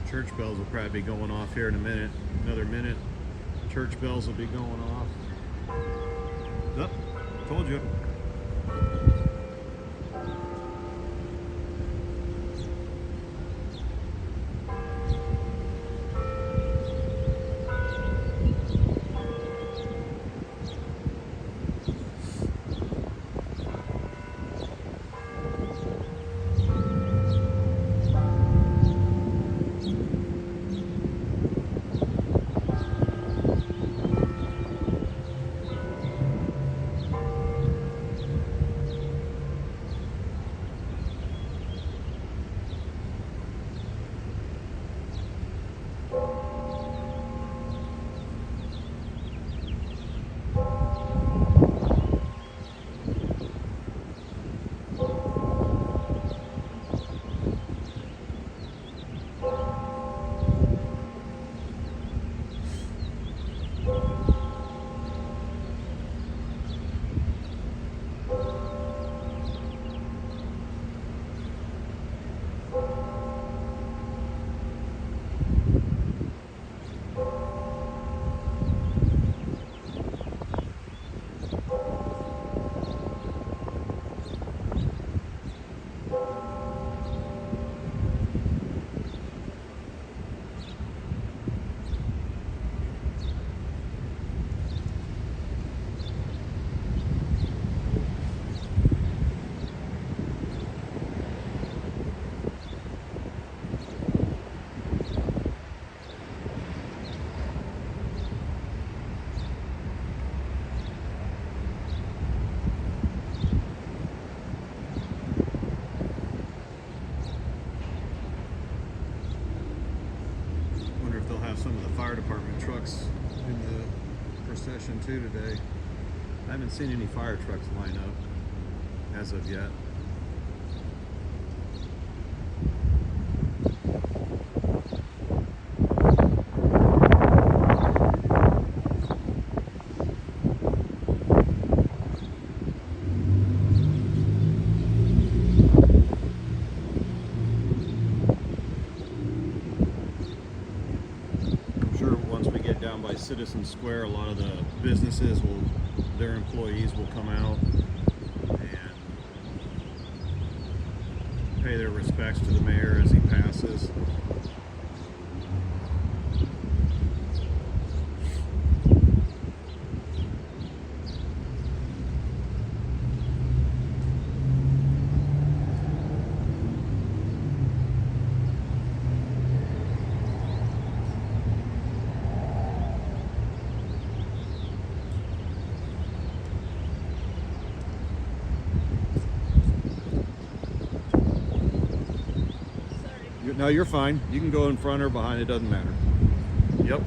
Church bells will probably be going off here in a minute. Another minute. Church bells will be going off. Up, told you. Some of the fire department trucks in the procession too today. I haven't seen any fire trucks line up as of yet. Down by Citizen Square, a lot of the businesses will, their employees will come out and pay their respects to the mayor as he passes. No, you're fine. You can go in front or behind, it doesn't matter. Yep.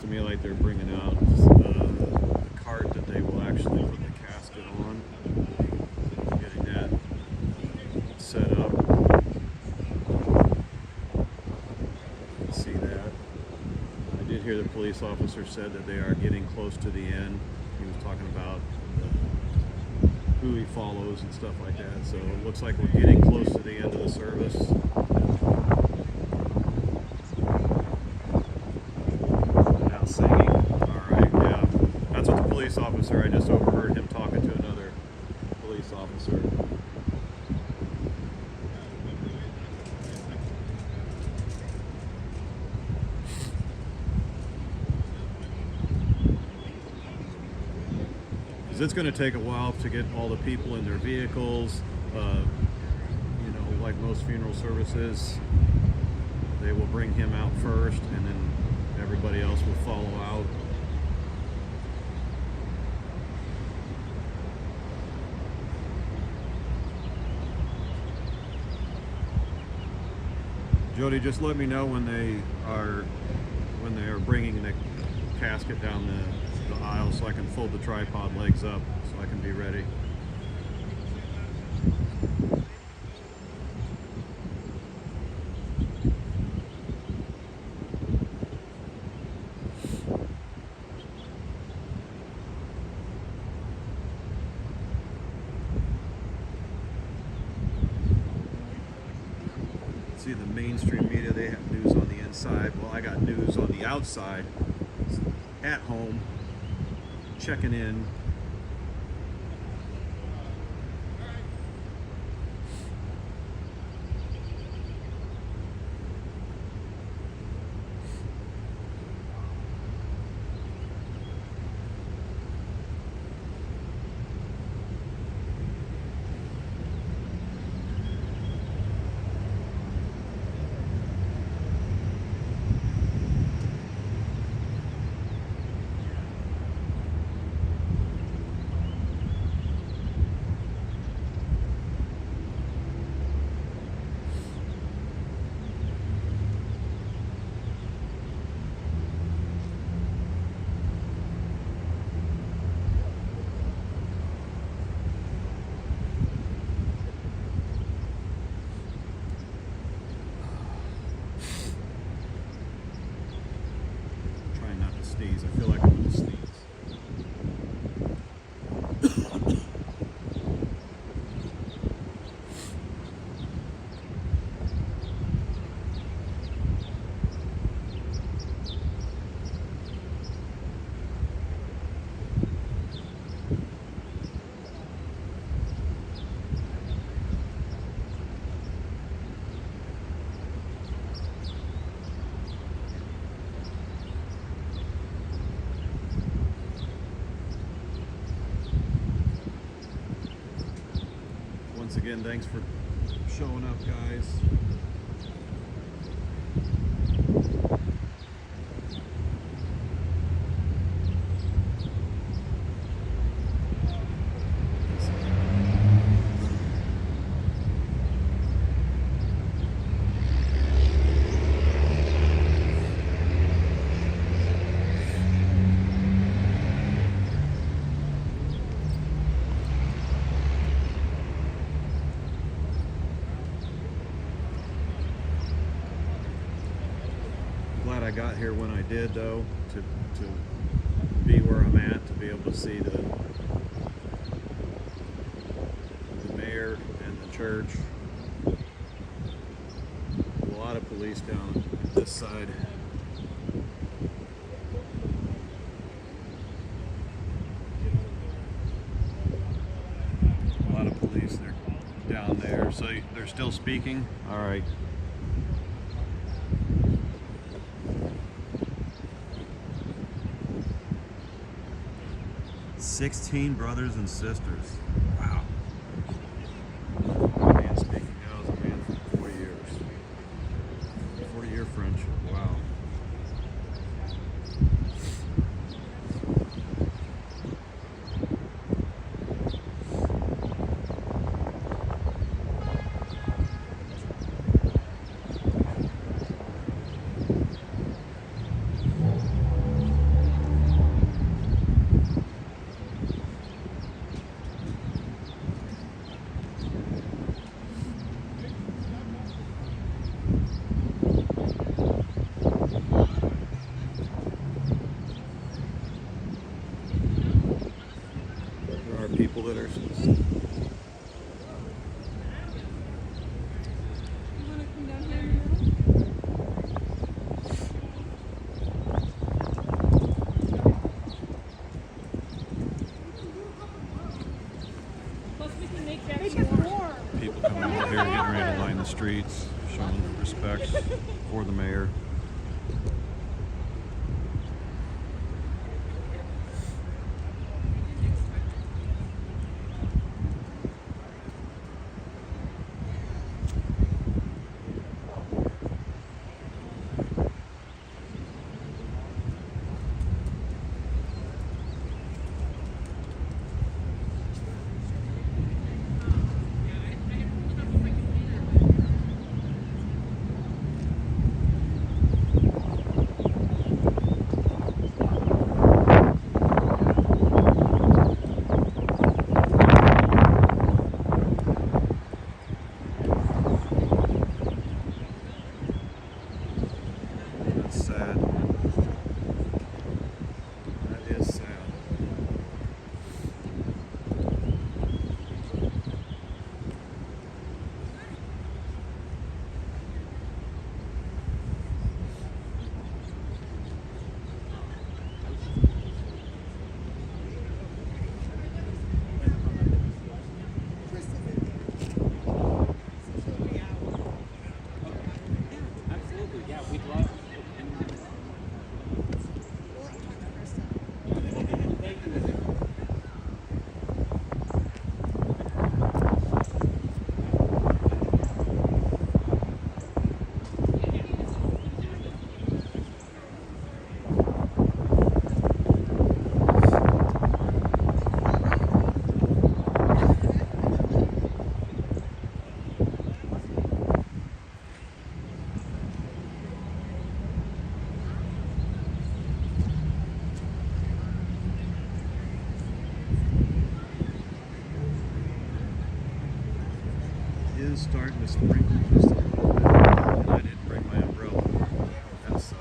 to me like they're bringing out the cart that they will actually put the casket on, getting that set up. See that? I did hear the police officer said that they are getting close to the end. He was talking about who he follows and stuff like that. So it looks like we're getting close to the end of the service. Now singing. All right, yeah. That's what the police officer, I just overheard him talking to another police officer. It's going to take a while to get all the people in their vehicles. You know, like most funeral services, they will bring him out first, and then everybody else will follow out. Jody, just let me know when they are bringing the casket down the aisle so I can fold the tripod legs up so I can be ready. See, the mainstream media, they have news on the inside. Well, I got news on the outside, at home, checking in. Sneeze. I feel like I'm going to sneeze. Once again, thanks for showing up, guys. Glad I got here when I did, though, to be where I'm at, to be able to see the mayor and the church. A lot of police down this side. A lot of police, they're down there. So they're still speaking? All right. "16 brothers and sisters." Wow. Man speaking. I was a man for 40 years. 40-year friendship. Wow. streets, showing respect for the mayor. That's sad. That is sad. Absolutely, yeah, we'd love. It is starting to sprinkle just a little bit, and I didn't bring my umbrella. That sucks.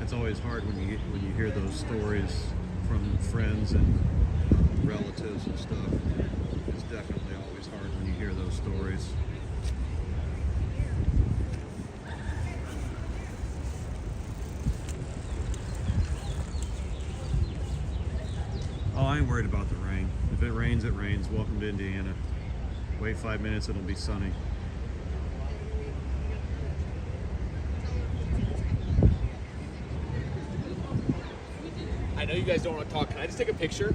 It's always hard when you hear those stories from friends and relatives and stuff. It's definitely always hard when you hear those stories. Oh, I ain't worried about the rain. If it rains, it rains. Welcome to Indiana. Wait 5 minutes, it'll be sunny. I know you guys don't want to talk. Can I just take a picture?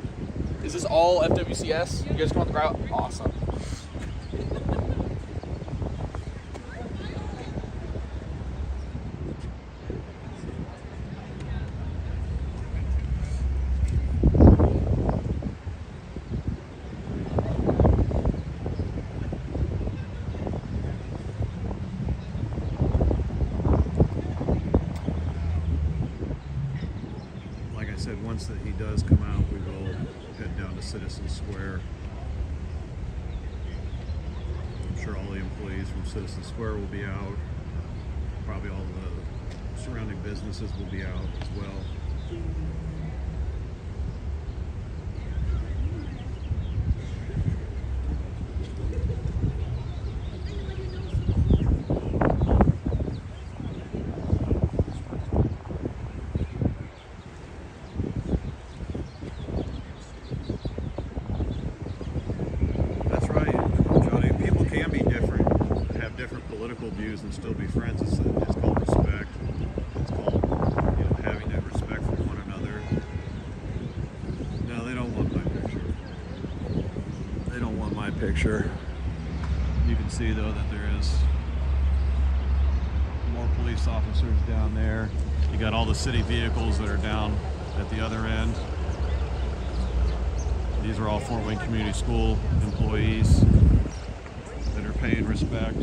Is this all FWCS? You guys come on the ground? Awesome. Like I said, once that he does come out, we will head down to Citizen Square. I'm sure all the employees from Citizen Square will be out. Probably all the surrounding businesses will be out as well. That's right, Johnny. People can be different, have different political views, and still be friends. It's called respect. It's called, having that respect for one another. No, they don't want my picture. They don't want my picture. You can see though that there is more police officers down there. You got all the city vehicles that are down at the other end. These are all Fort Wayne Community School employees that are paying respect.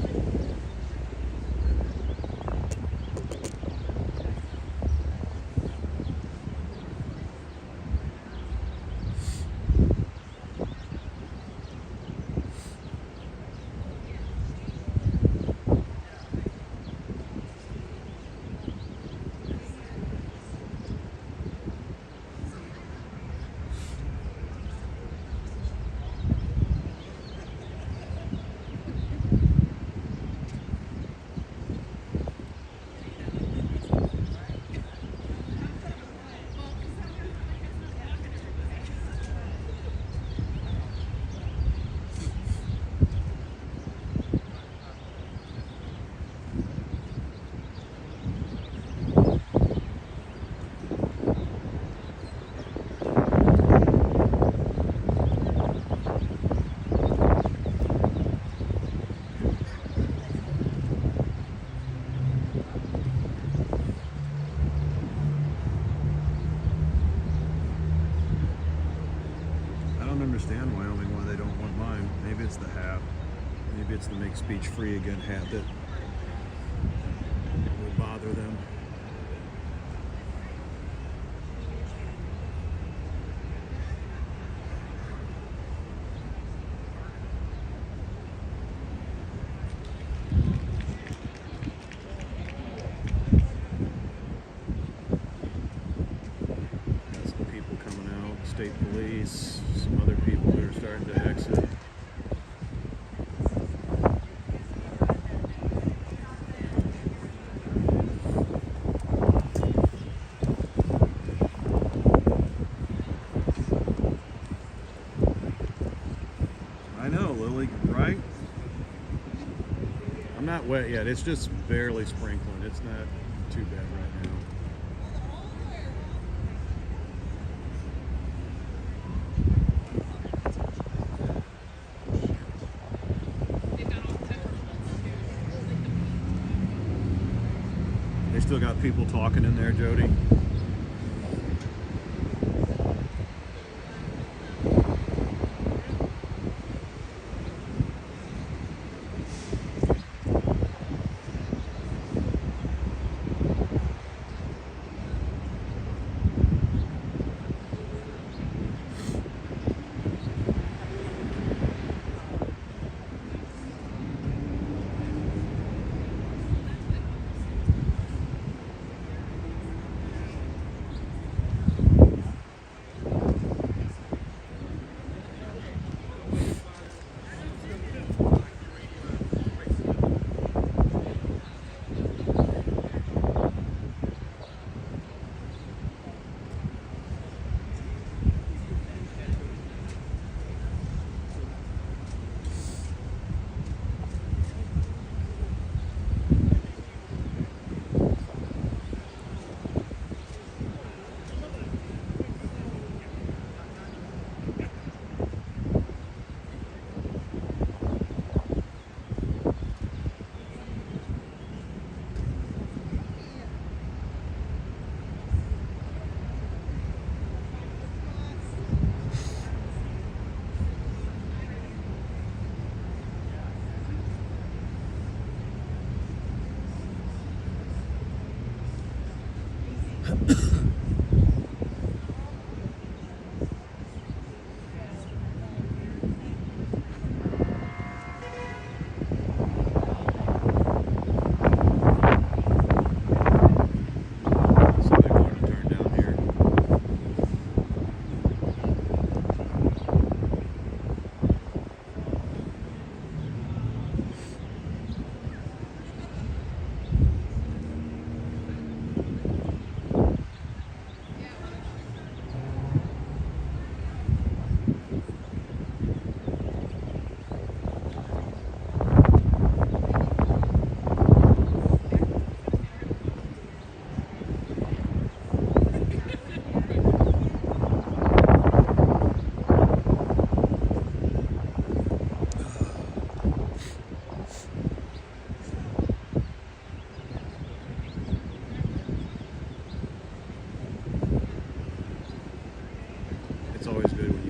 don't understand Wyoming why they don't want mine. Maybe it's the hat. Maybe it's the Make Speech Free Again hat that would bother them. State police, some other people that are starting to exit. I know, Lily, right? I'm not wet yet. It's just barely sprinkling. It's not too bad right now. Still got people talking in there, Jody.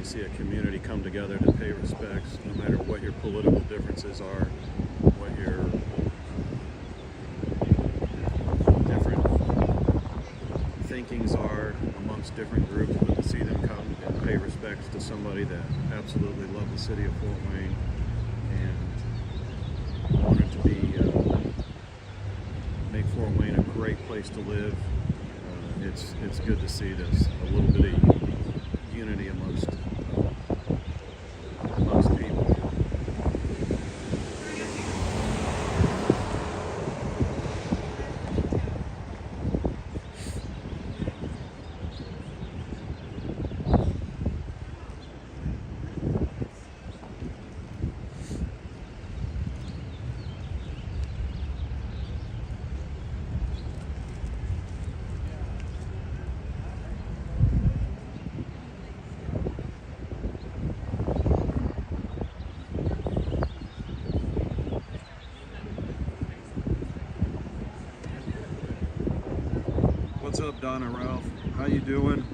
See a community come together to pay respects, no matter what your political differences are, what your different thinkings are amongst different groups, but to see them come and pay respects to somebody that absolutely loved the city of Fort Wayne and wanted to be make Fort Wayne a great place to live. It's good to see this, a little bit of unity amongst people. What's up, Donna Ralph? How you doing?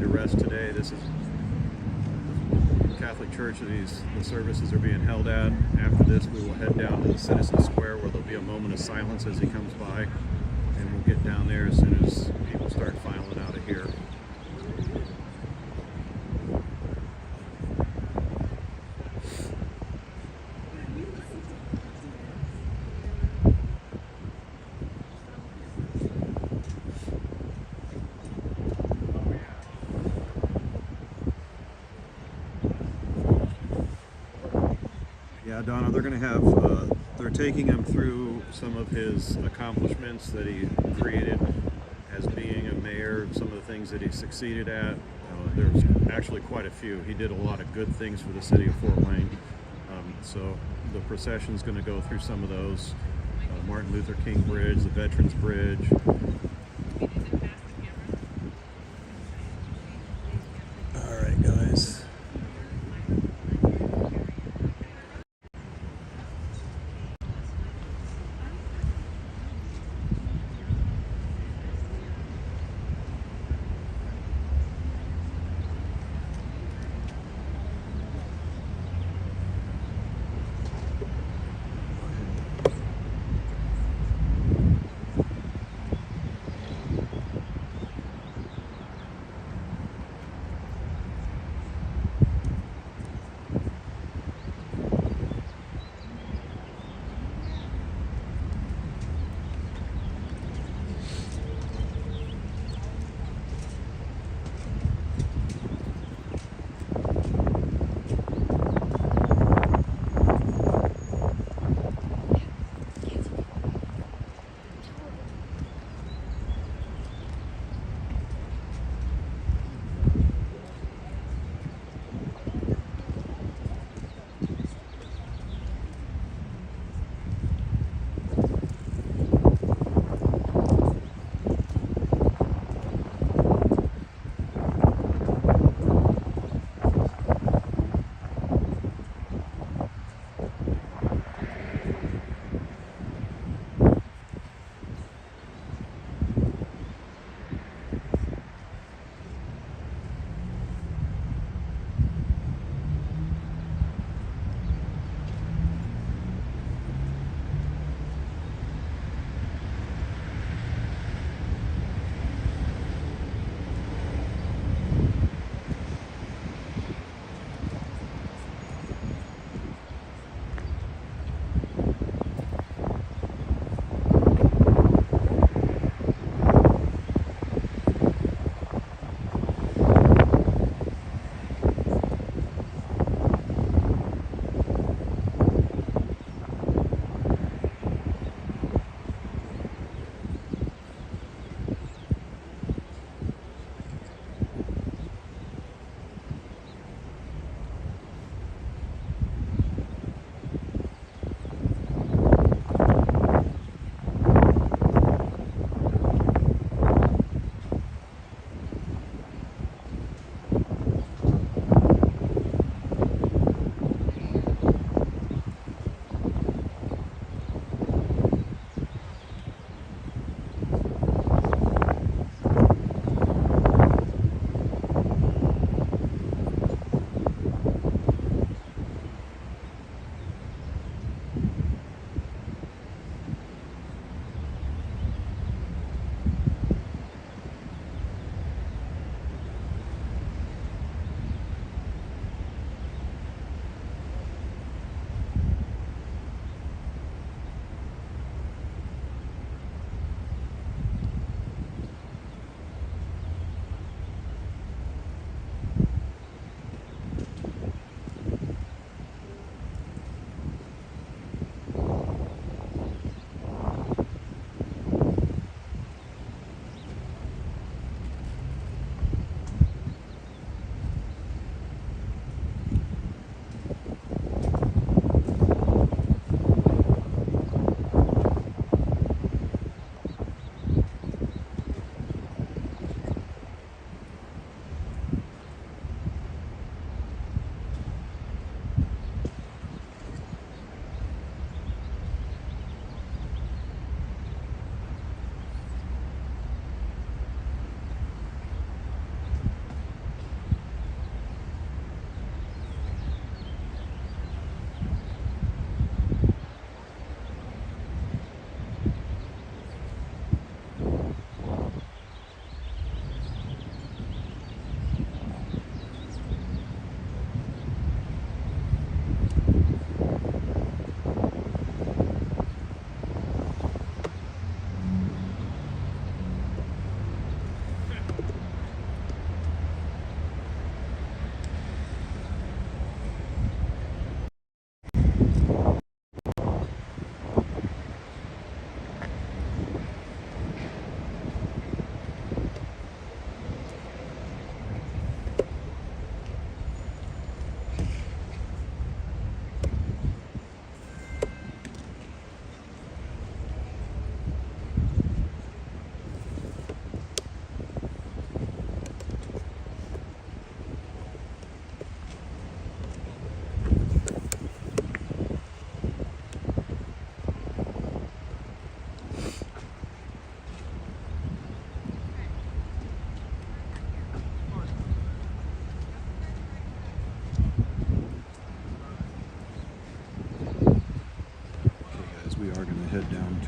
to rest today. This is the Catholic Church. The services are being held at. After this, we will head down to the Citizen Square where there'll be a moment of silence as he comes by, and we'll get down there as soon as people start filing out of here. Yeah, Donna, they're going to have, they're taking him through some of his accomplishments that he created as being a mayor, some of the things that he succeeded at. There's actually quite a few. He did a lot of good things for the city of Fort Wayne. So the procession is going to go through some of those. Martin Luther King Bridge, the Veterans Bridge. All right, guys.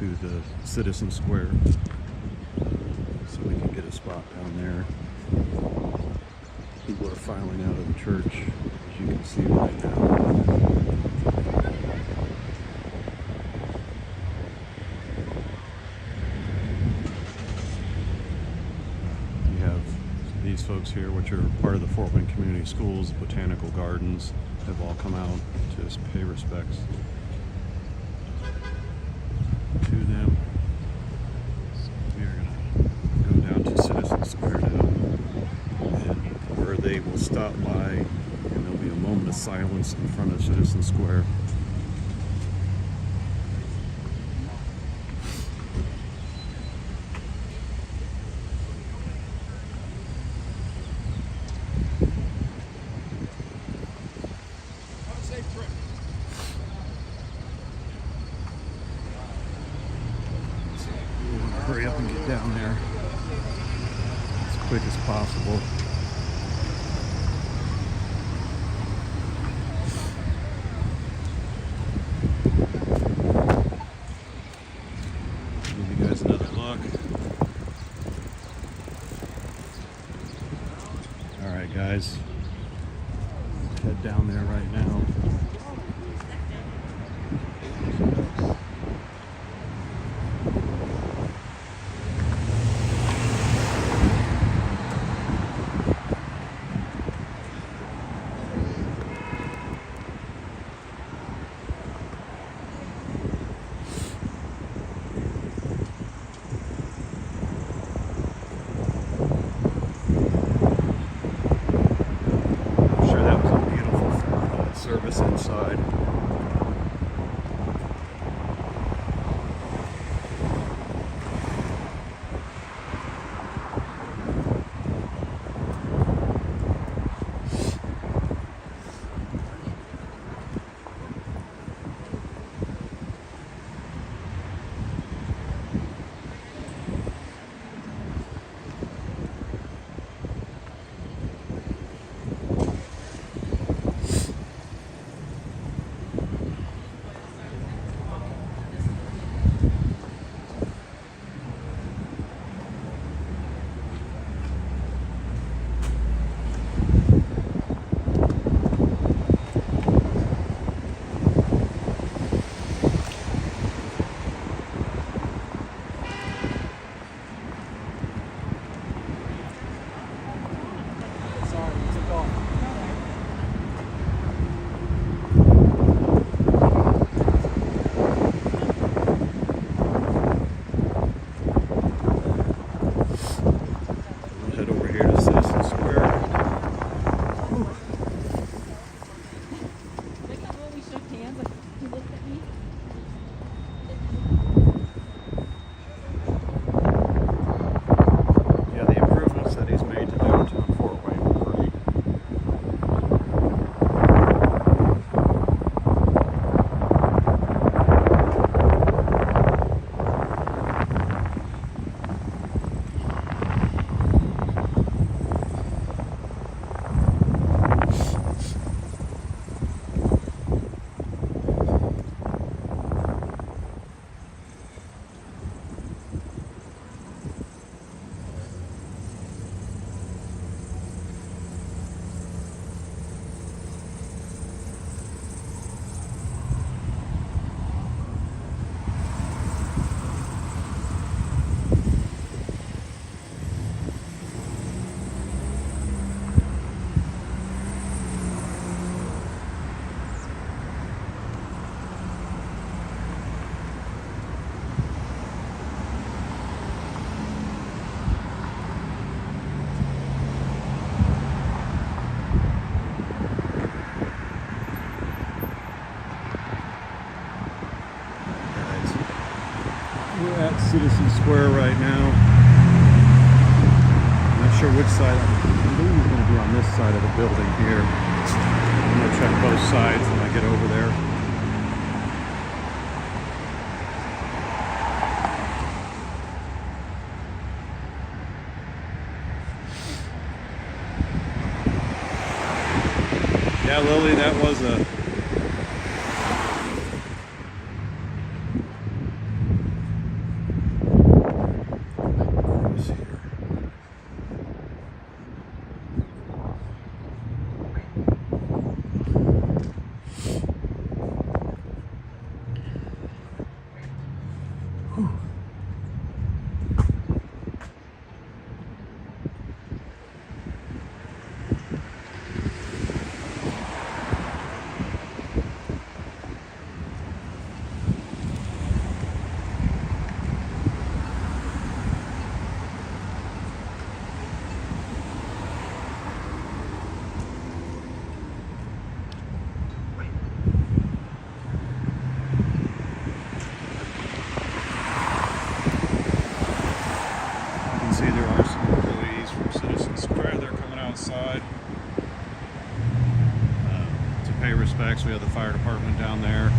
to the Citizen Square. So we can get a spot down there. People are filing out of the church, as you can see right now. These folks here, which are part of the Fort Wayne Community Schools, Botanical Gardens, have all come out to pay respects to them. So we are going to go down to Citizen Square now, and where they will stop by, and there'll be a moment of silence in front of Citizen Square. Hurry up and get down there as quick as possible. Give you guys another look. Alright guys, head down there right now. Service inside. We're at Citizen Square right now. I'm not sure which side. I believe we're going to be on this side of the building here. I'm going to check both sides when I get over there. Yeah, Lily, that was You can see there are some employees from Citizen Square. They're coming outside to pay respects. We have the fire department down there.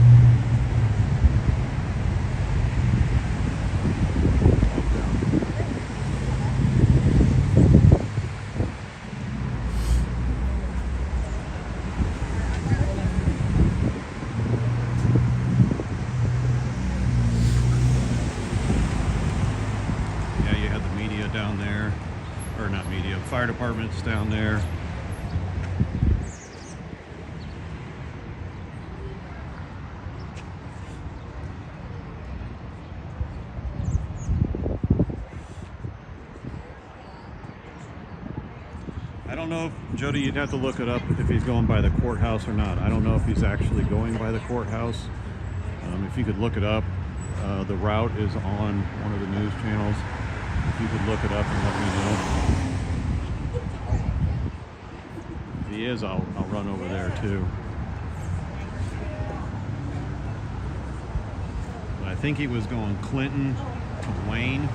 Yeah, you had the media down there, or not media, fire department's down there. I don't know if, Jody, you'd have to look it up if he's going by the courthouse or not. I don't know if he's actually going by the courthouse. If you could look it up, the route is on one of the news channels. If you could look it up and let me know. If he is, I'll run over there too. But I think he was going Clinton to Wayne.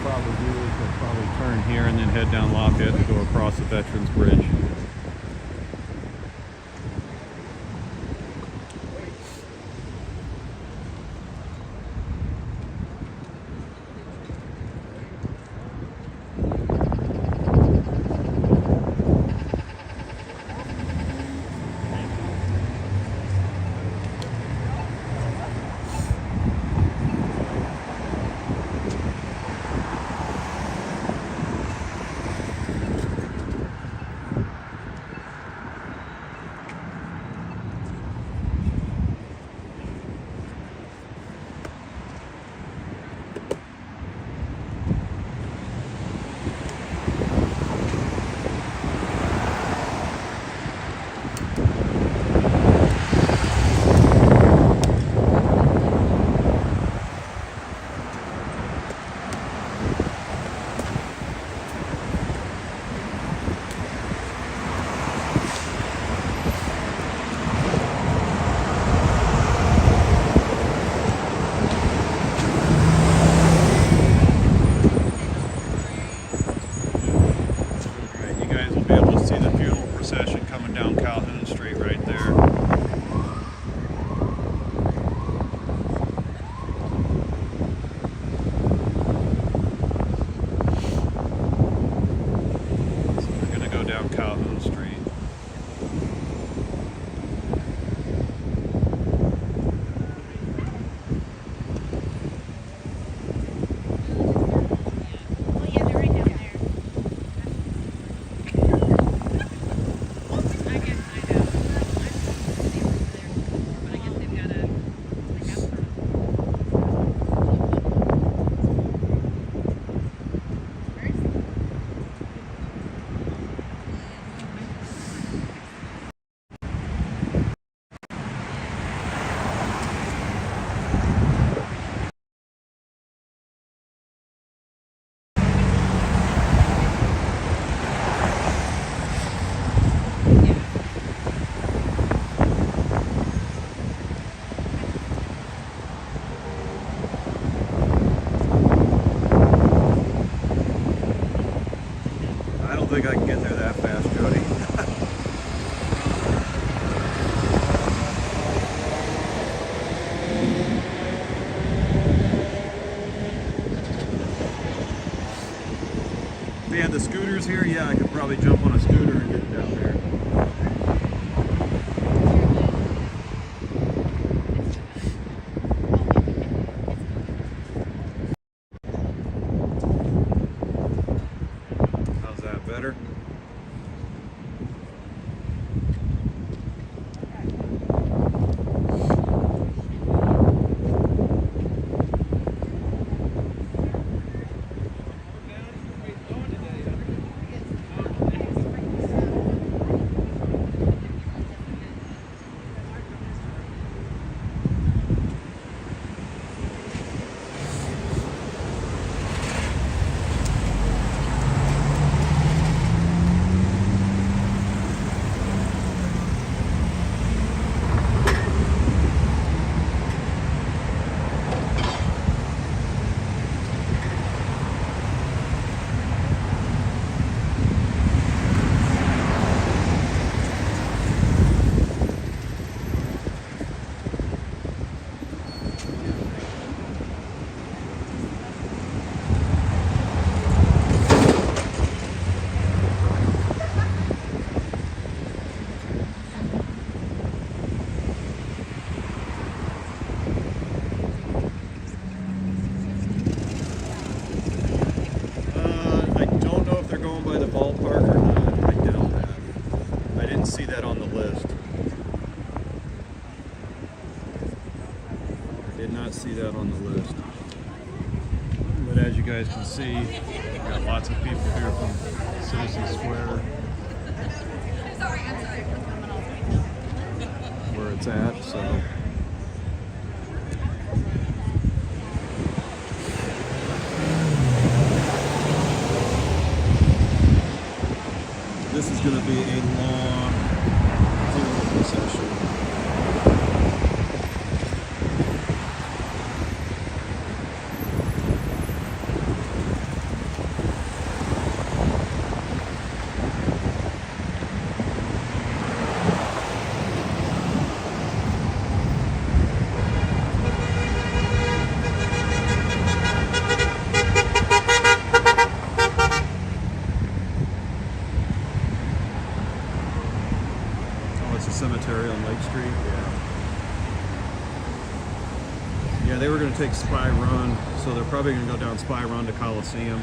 probably do is they'll probably turn here and then head down Lafayette to go across the Veterans Bridge. think I can get there that fast, Jody. If they had the scooters here, yeah, I could probably jump on a scooter and get down there. How's that, better? I don't know if they're going by the ballpark or not. I doubt that. I didn't see that on the list. I did not see that on the list. But as you guys can see, we've got lots of people here from Citizen Square, where it's at, so. This is going to be a long funeral procession. take Spy Run, so they're probably going to go down Spy Run to Coliseum.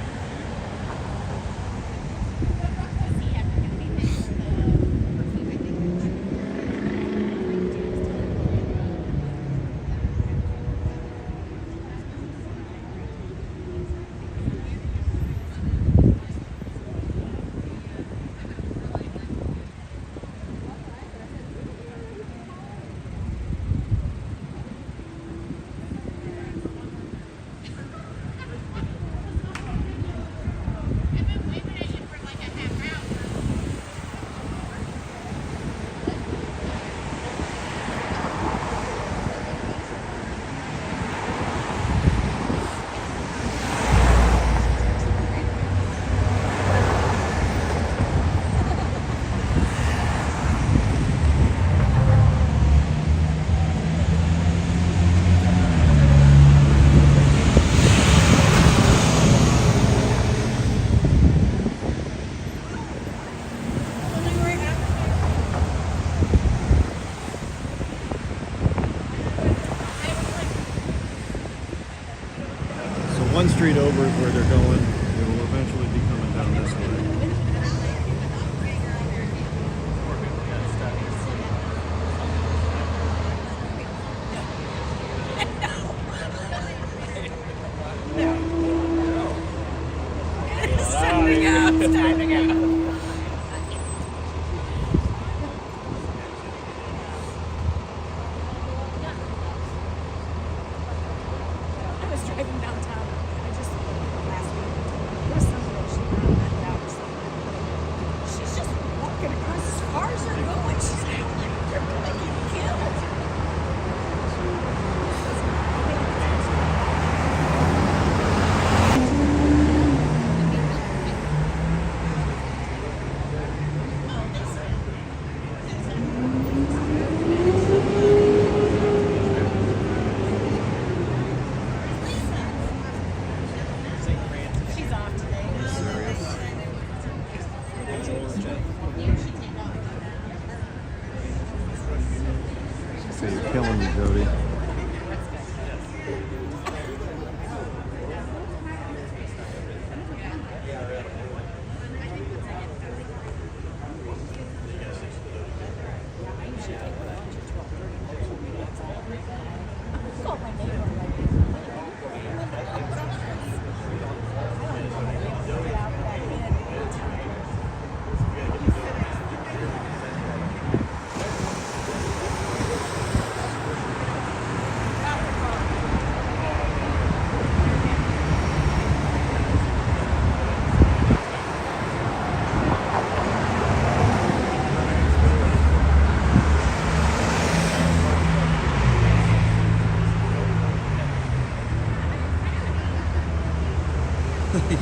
One street over is where they're going. They will eventually be coming down this way. It's time to go. It's time to go. I was driving downtown. I just last week. There was some girl she met out or something. She's just walking across. As cars are going. She's like, "You're gonna get killed." She's off today. So you're killing me, Jody. Call my neighbor.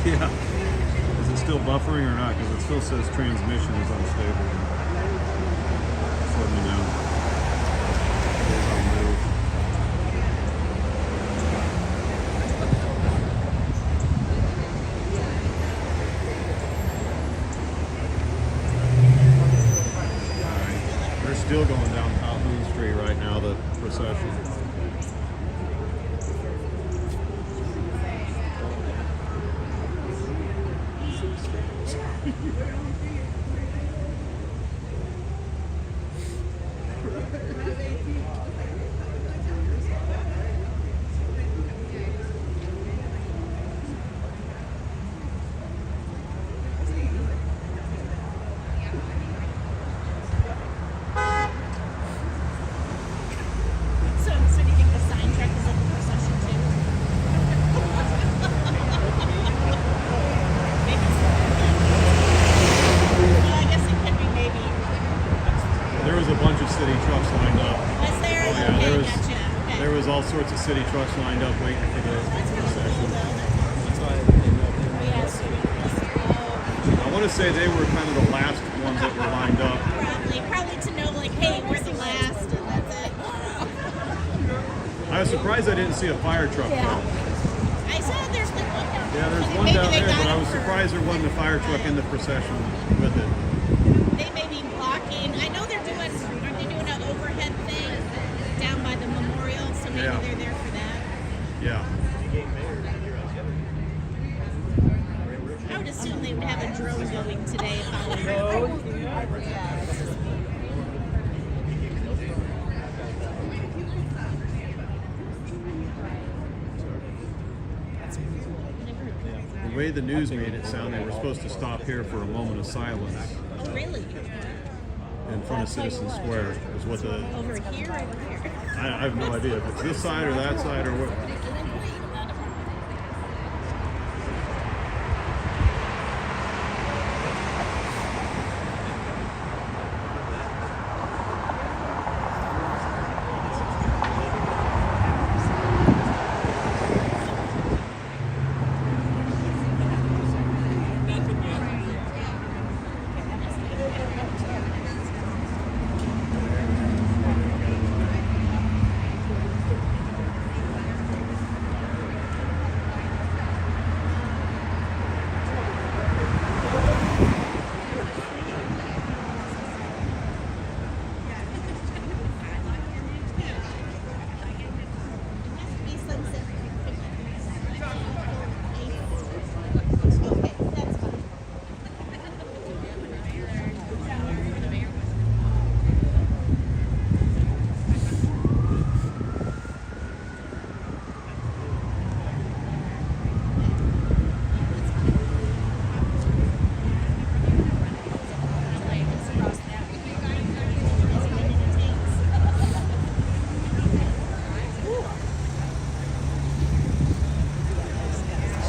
Yeah. Is it still buffering or not? Because it still says transmission is unstable. Just let me know. I'll move. Alright. They're still going down Calhoun Street right now, the procession. So do you think the sign truck is at the procession too? Maybe so. Well, I guess it could be maybe. There was a bunch of city trucks lined up. Was there? Oh, yeah, Okay, there was gotcha. Okay. there was all sorts of city trucks lined up waiting for the That's pretty cool procession. though. Oh, yeah, so I want to say they were kind of the last ones that were lined up. probably to know like, hey, we're the last, and that's it. I was surprised I didn't see a fire truck. Yeah. though. I saw there's like one down there. Yeah, there's one Maybe down they there, got but I it was for- surprised there wasn't a fire truck in the procession with it. They may be blocking. I know they're doing. Aren't they doing an overhead thing down by the memorial? So maybe Yeah. they're there for that. Yeah. assumed they would have a drone going today. The way the news made it sound, they were supposed to stop here for a moment of silence Oh, really? in front of Citizen Square. Is what the Over here, over here. I have no idea if it's this side or that side or what.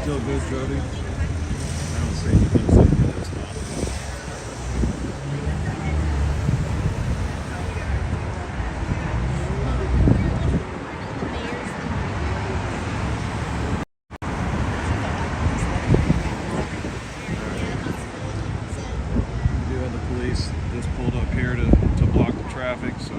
Still good, Jody? I don't see anything saying this time. We do have the police just pulled up here to block the traffic, so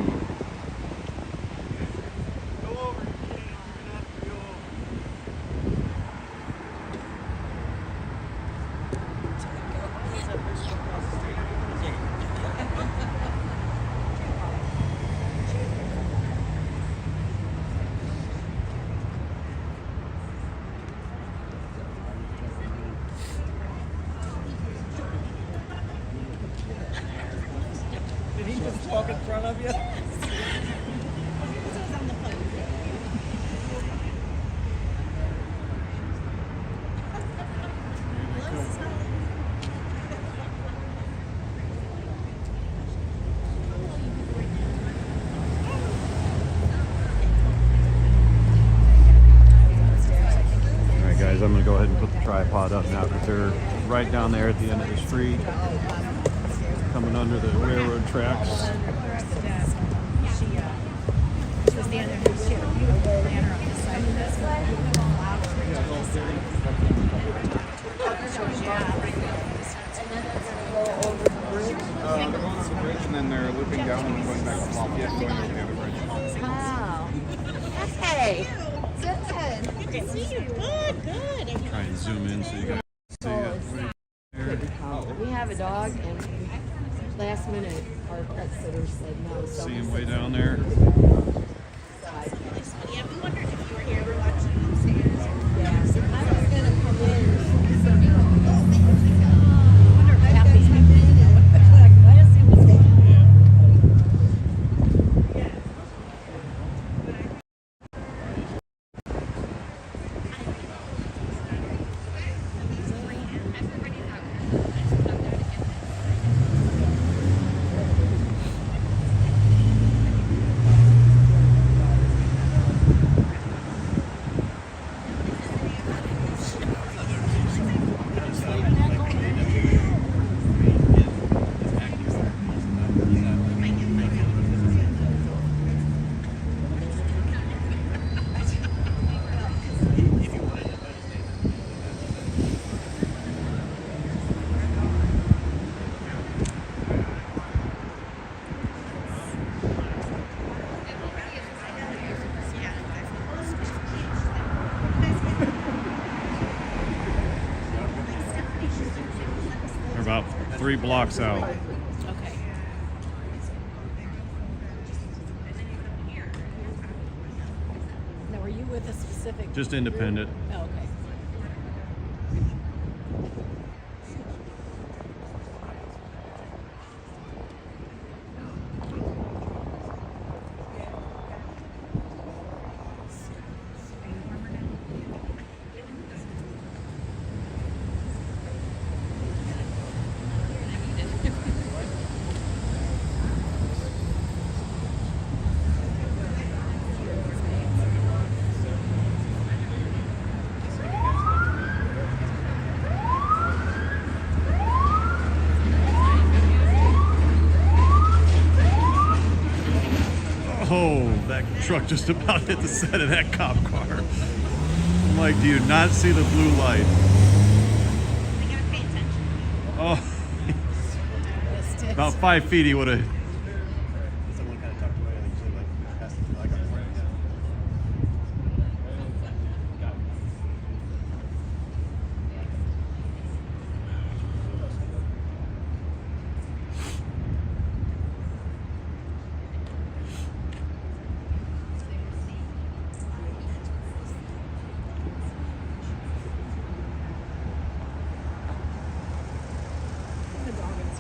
Did he just walk in front of you? Alright guys, I'm going to go ahead and put the tripod up now because they're right down there at the end of the street, coming under the railroad tracks. She was standing in her chair. You ran her up the side of this They're going up the bridge and then they're looping down and going back to Lafayette, going over the other bridge. Wow. Hey, good. Good to see you. Good, good. Try and zoom in so you guys see it. We have a dog, and last minute our pet sitter said no. So See him way down there. Yeah, we wondered if you were here. We're watching upstairs. Yeah, I was gonna come in. They're about 3 blocks out. Okay. Now, were you with a specific? Just independent. Oh, okay. truck just about hit the side of that cop car. I'm like, do you not see the blue light? They gotta pay attention. Oh, about 5 feet he would have. Someone kind of tucked away and usually like passed it like on the front. The dog is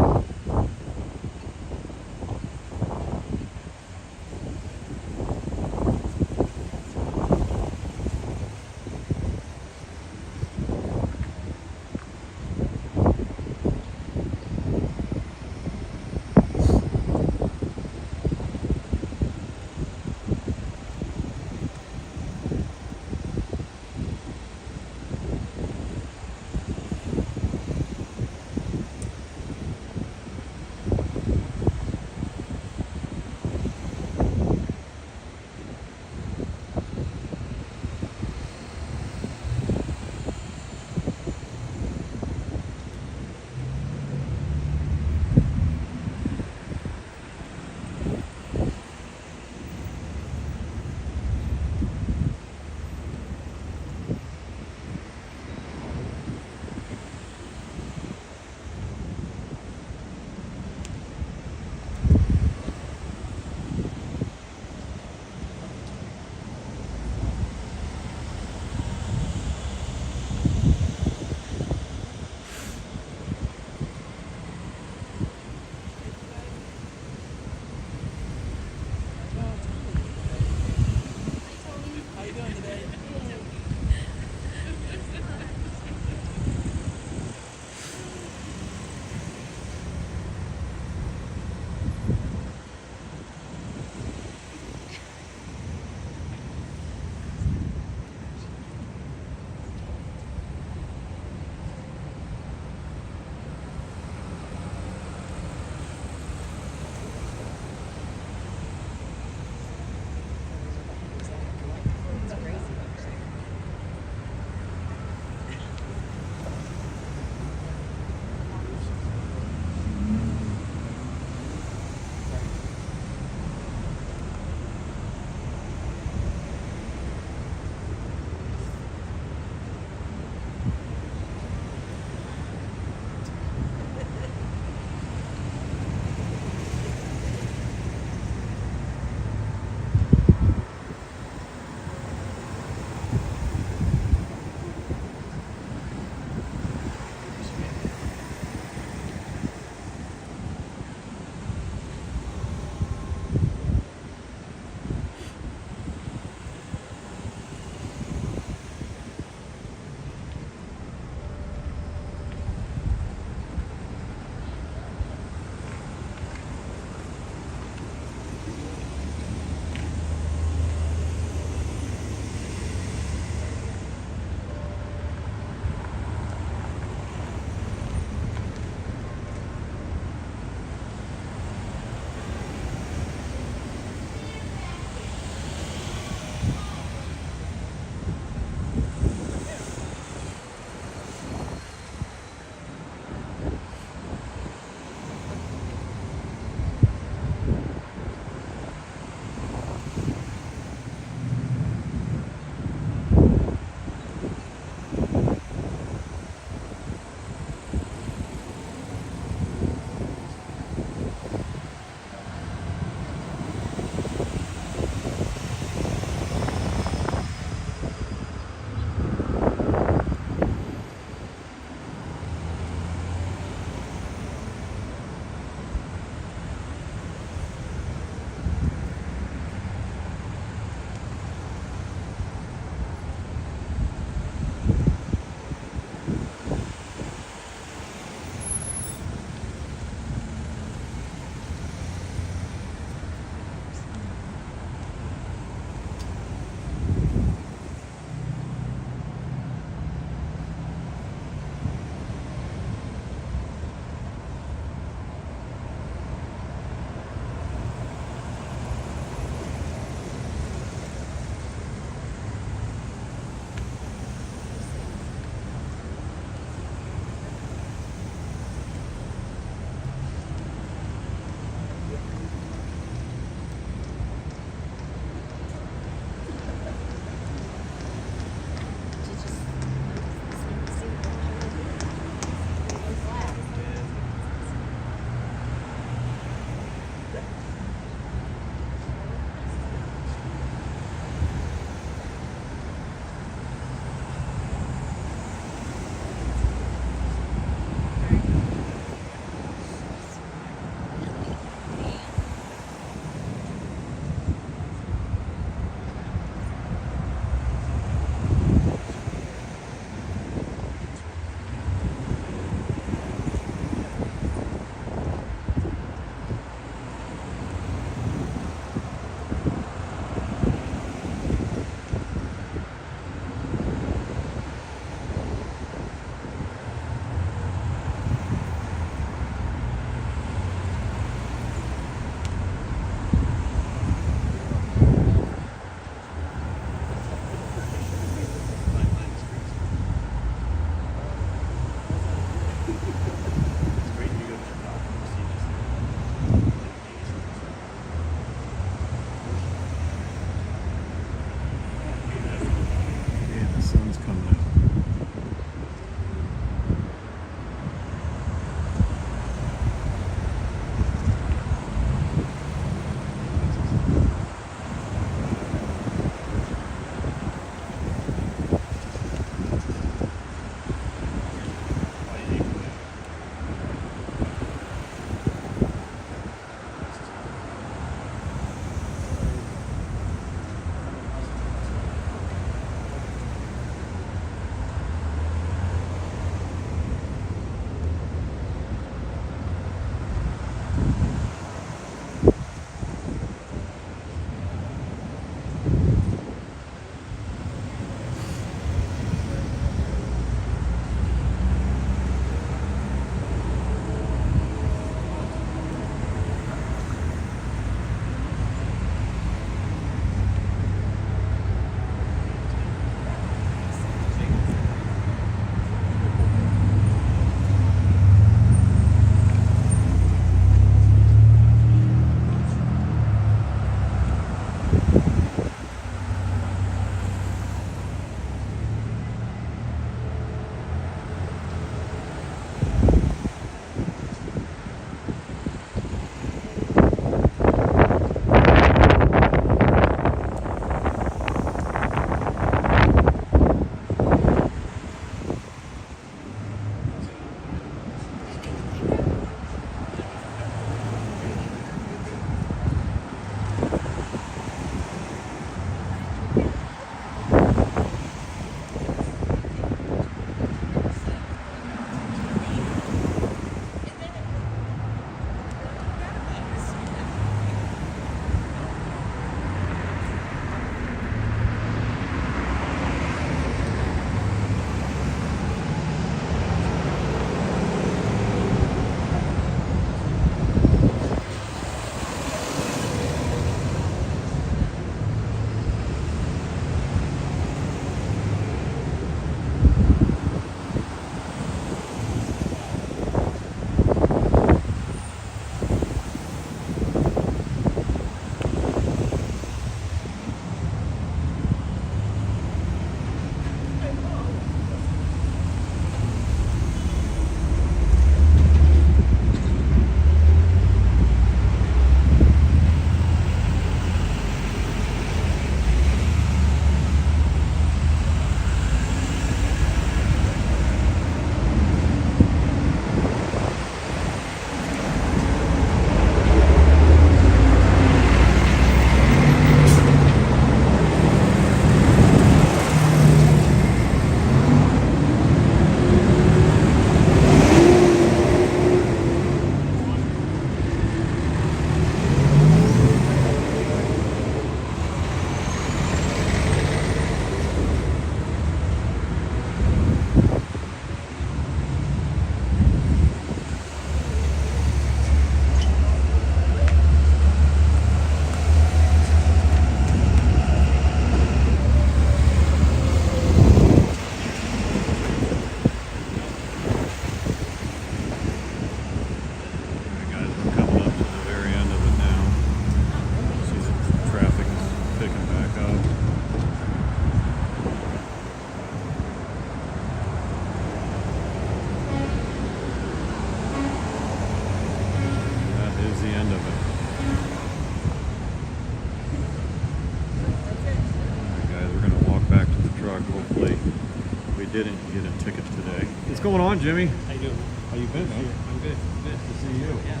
didn't get a ticket today. What's going on, Jimmy? How you doing? How you been, man? I'm good. Good. Good to see you. Yeah.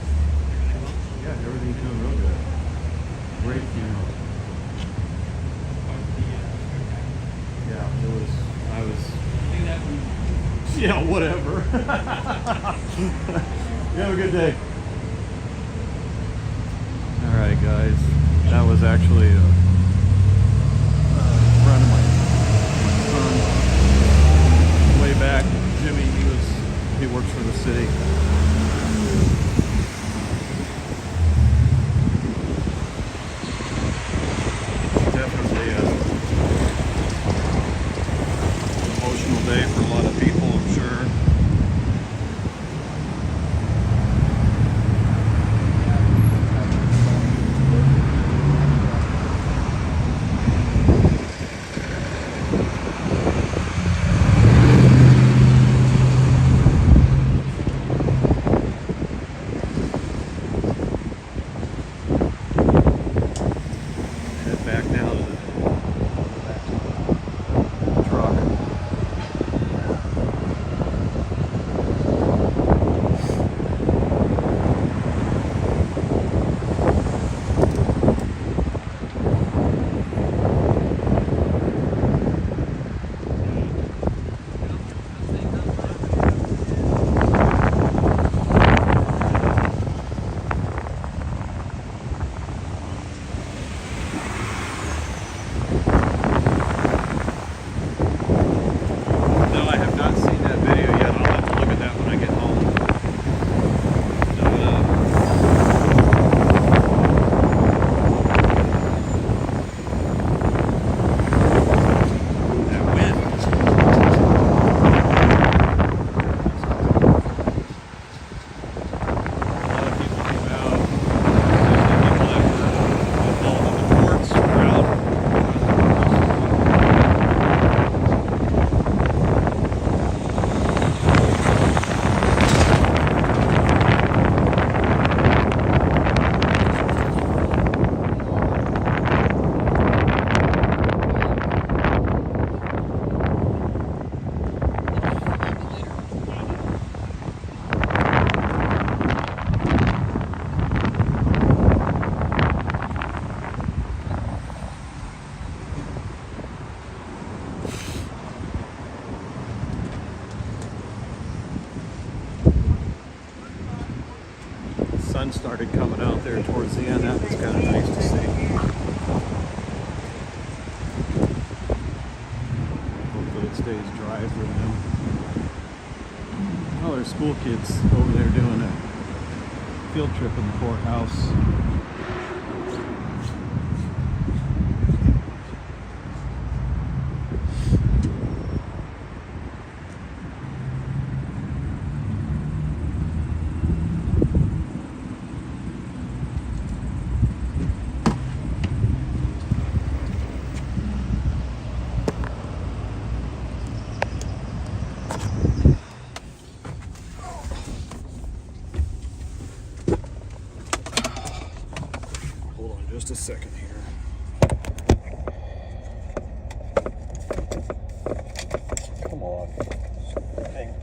Yeah, everything's doing real good. Great funeral. Yeah, it was. I was. Yeah, whatever. You have a good day. All right, guys. That was actually a friend of my son. Way back, Jimmy. He works for the city. Definitely an emotional day for a lot of people, I'm sure. Head back now to the truck. No, I have not seen that video yet. I'll have to look at that when I get home. That wind. A lot of people came out. People that were involved in the courts were out. Sun started coming out there towards the end. That was kind of nice to see. Hopefully it stays dry for them. Oh, there's school kids over there doing a field trip in the courthouse. Hold on just a second here. Come on. Hang.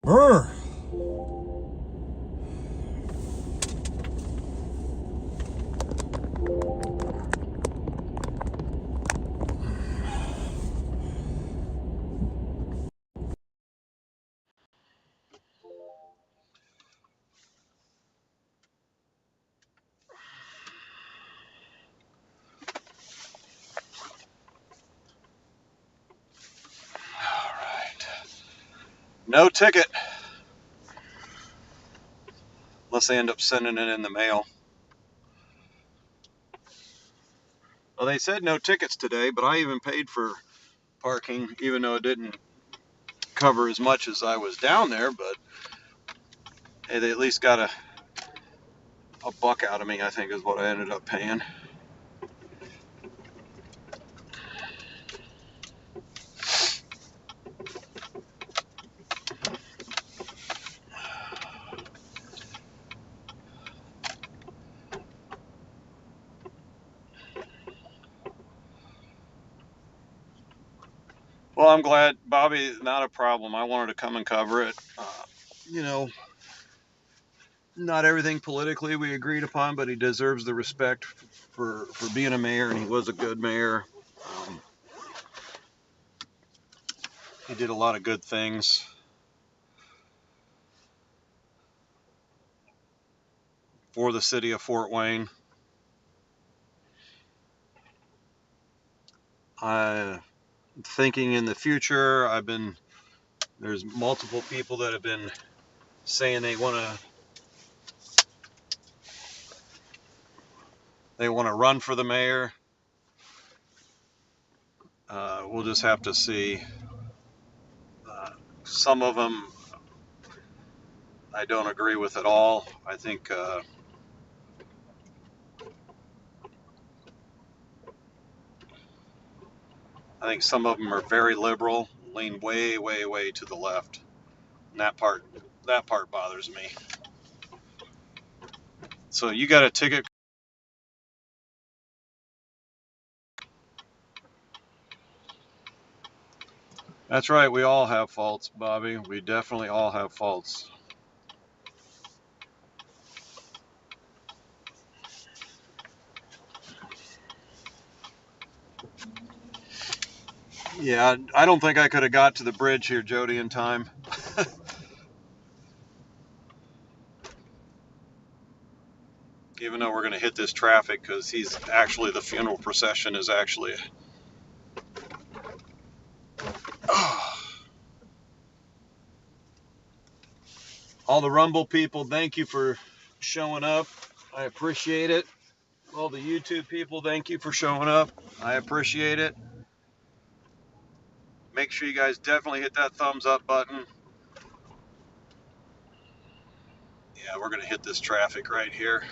Brr. No ticket. Unless they end up sending it in the mail. Well, they said no tickets today, but I even paid for parking, even though it didn't cover as much as I was down there. But hey, they at least got a a buck out of me, I think is what I ended up paying. Well, I'm glad, Bobby, not a problem. I wanted to come and cover it. You know, not everything politically we agreed upon, but he deserves the respect for being a mayor, and he was a good mayor. He did a lot of good things. For the city of Fort Wayne. I'm thinking in the future, there's multiple people that have been saying they want to run for the mayor. We'll just have to see. Some of them I don't agree with at all. I think some of them are very liberal, lean way, way, way to the left. And that part bothers me. So you got a ticket? That's right. We all have faults, Bobby. We definitely all have faults. Yeah, I don't think I could have got to the bridge here, Jody, in time. Even though we're going to hit this traffic, because the funeral procession is actually. All the Rumble people, thank you for showing up. I appreciate it. All the YouTube people, thank you for showing up. I appreciate it. Make sure you guys definitely hit that thumbs up button. Yeah, we're going to hit this traffic right here.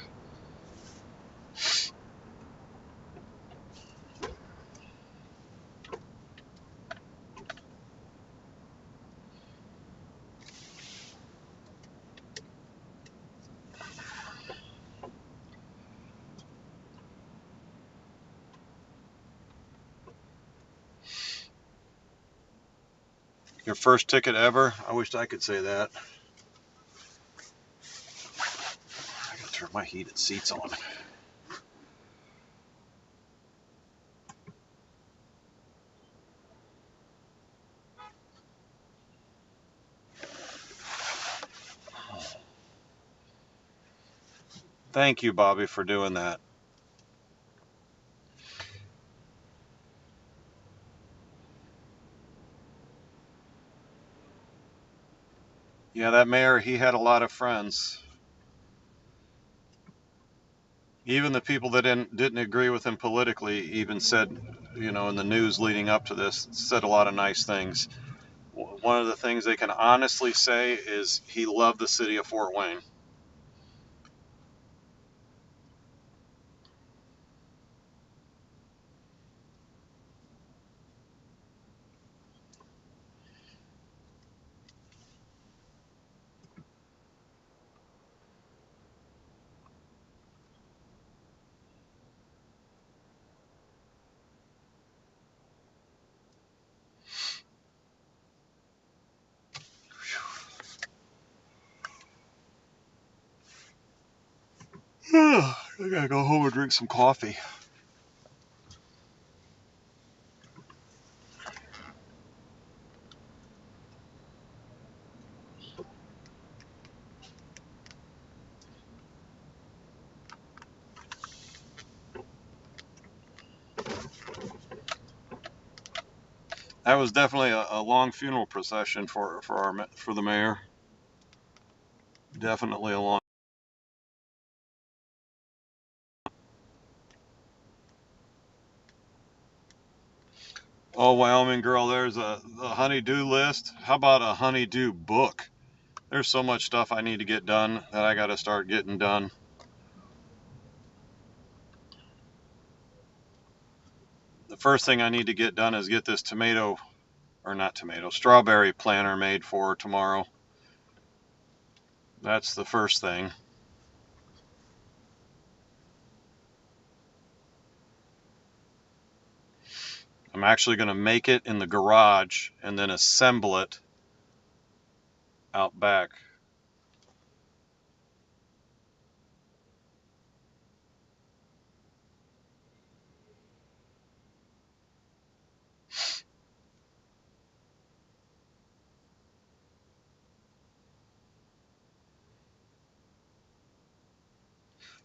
Your first ticket ever? I wish I could say that. I gotta turn my heated seats on. Thank you, Bobby, for doing that. Yeah, that mayor, he had a lot of friends. Even the people that didn't agree with him politically even said, in the news leading up to this, said a lot of nice things. One of the things they can honestly say is he loved the city of Fort Wayne. I gotta go home and drink some coffee. That was definitely a long funeral procession for the mayor. Definitely a long. Oh, Wyoming girl, there's a honey-do list. How about a honey-do book? There's so much stuff I need to get done that I got to start getting done. the first thing I need to get done is get this strawberry planter made for tomorrow. That's the first thing. I'm actually going to make it in the garage and then assemble it out back.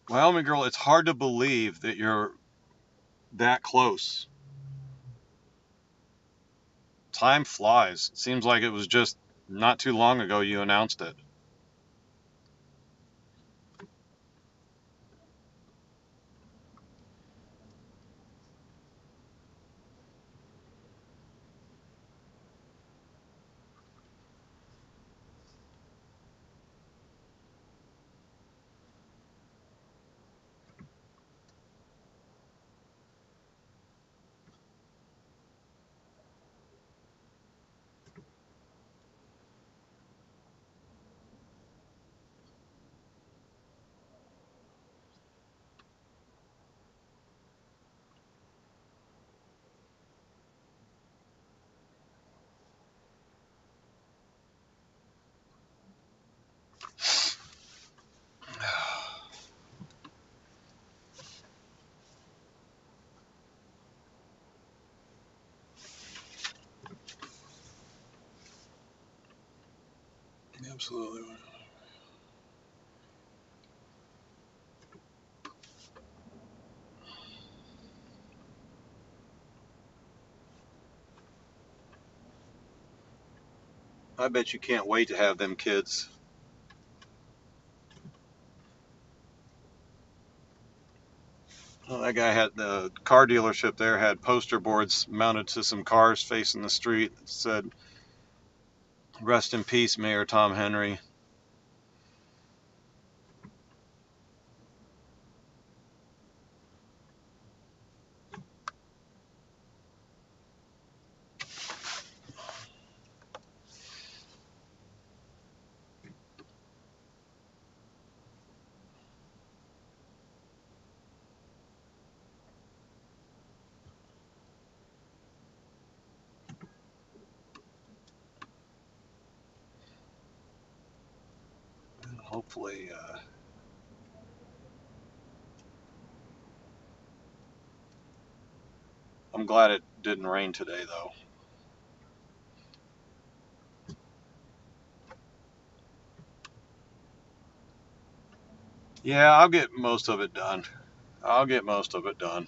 Wyoming girl, it's hard to believe that you're that close. Time flies. It seems like it was just not too long ago you announced it. Absolutely. I bet you can't wait to have them kids. Well, that guy had the car dealership there had poster boards mounted to some cars facing the street that said, "Rest in peace, Mayor Tom Henry." Hopefully, I'm glad it didn't rain today, though. Yeah, I'll get most of it done. I'll get most of it done.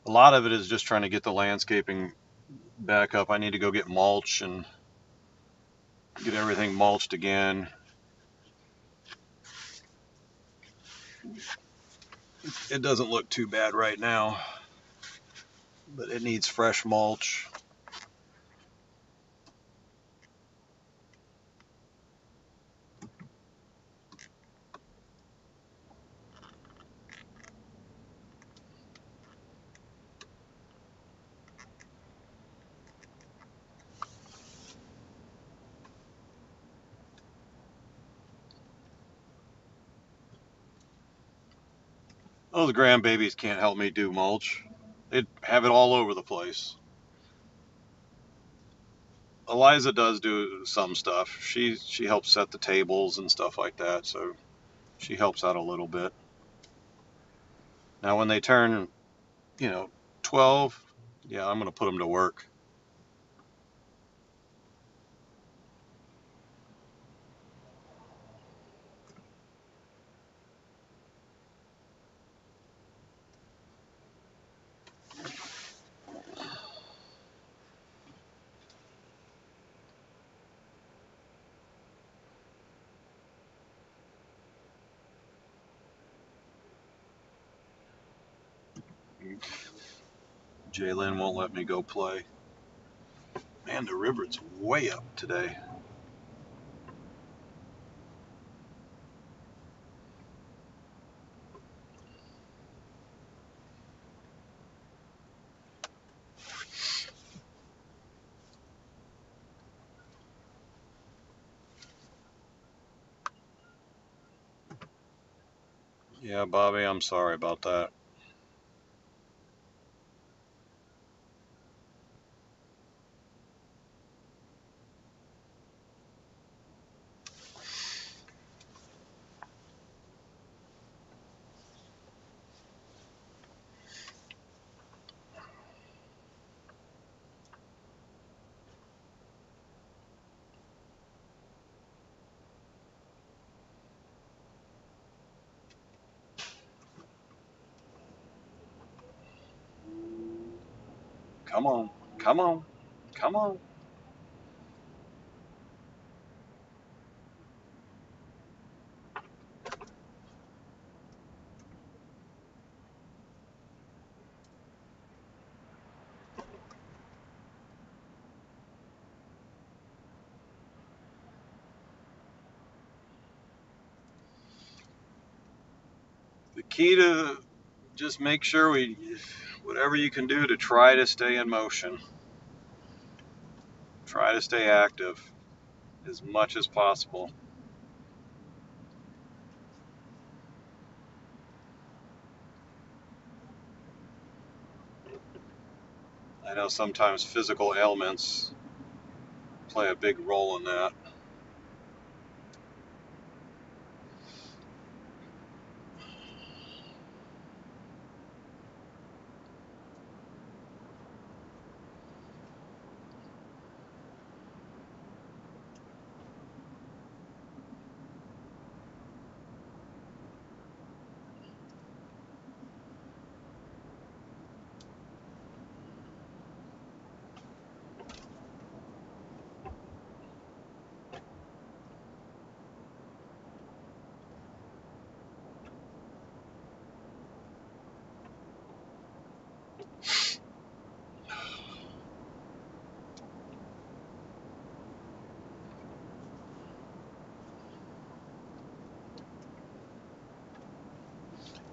A lot of it is just trying to get the landscaping back up. I need to go get mulch and get everything mulched again. It doesn't look too bad right now, but it needs fresh mulch. Oh, the grandbabies can't help me do mulch. They'd have it all over the place. Eliza does do some stuff. She helps set the tables and stuff like that, so she helps out a little bit. Now, when they turn, 12, yeah, I'm going to put them to work. Jalen won't let me go play. Man, the river's way up today. Yeah, Bobby, I'm sorry about that. Come on, come on, come on. The key to just make sure whatever you can do to try to stay in motion, try to stay active as much as possible. I know sometimes physical ailments play a big role in that.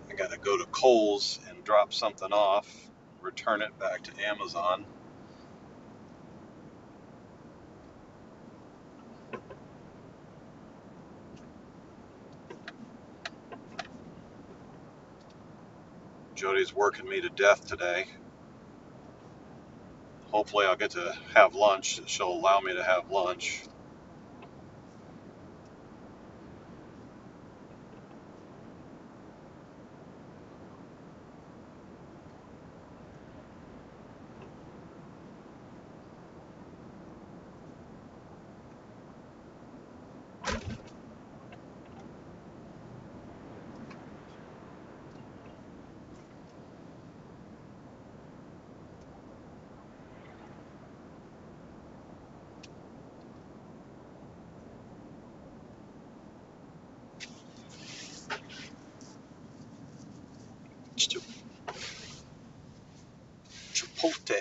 I gotta go to Kohl's and drop something off, return it back to Amazon. Jody's working me to death today. Hopefully I'll get to have lunch. She'll allow me to have lunch. Chipotle.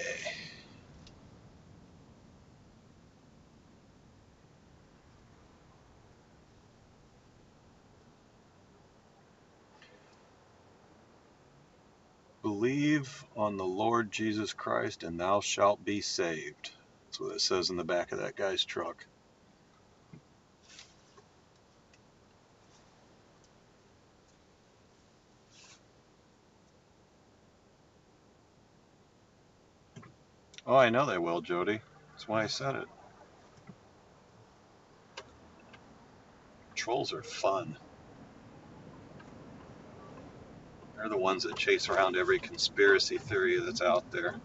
Believe on the Lord Jesus Christ and thou shalt be saved. That's what it says in the back of that guy's truck. Oh, I know they will, Jody. That's why I said it. Trolls are fun. They're the ones that chase around every conspiracy theory that's out there.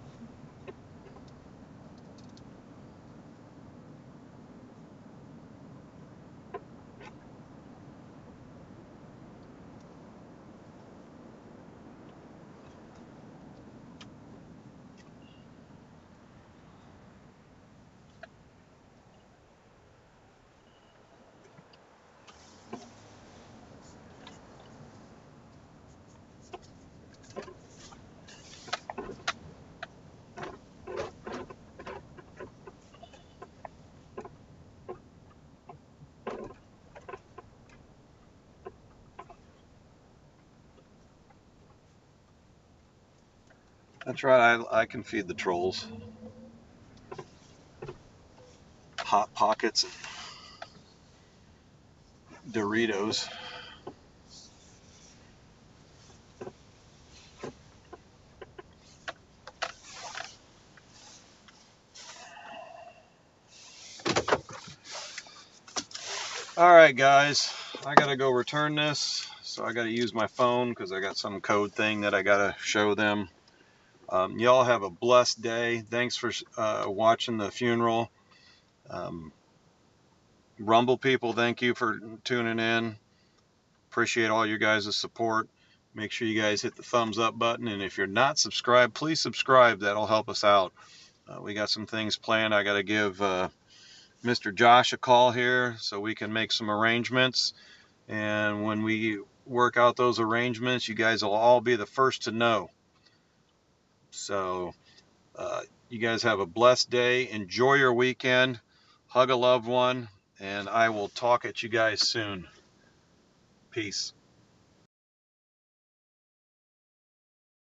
That's right, I can feed the trolls. Hot Pockets and Doritos. All right, guys, I gotta go return this, so I gotta use my phone because I got some code thing that I gotta show them. Y'all have a blessed day. Thanks for watching the funeral. Rumble people, thank you for tuning in. Appreciate all you guys' support. Make sure you guys hit the thumbs up button, and if you're not subscribed, please subscribe. That'll help us out. We got some things planned. I got to give Mr. Josh a call here so we can make some arrangements. And when we work out those arrangements, you guys will all be the first to know. So you guys have a blessed day. Enjoy your weekend. Hug a loved one. And I will talk at you guys soon. Peace.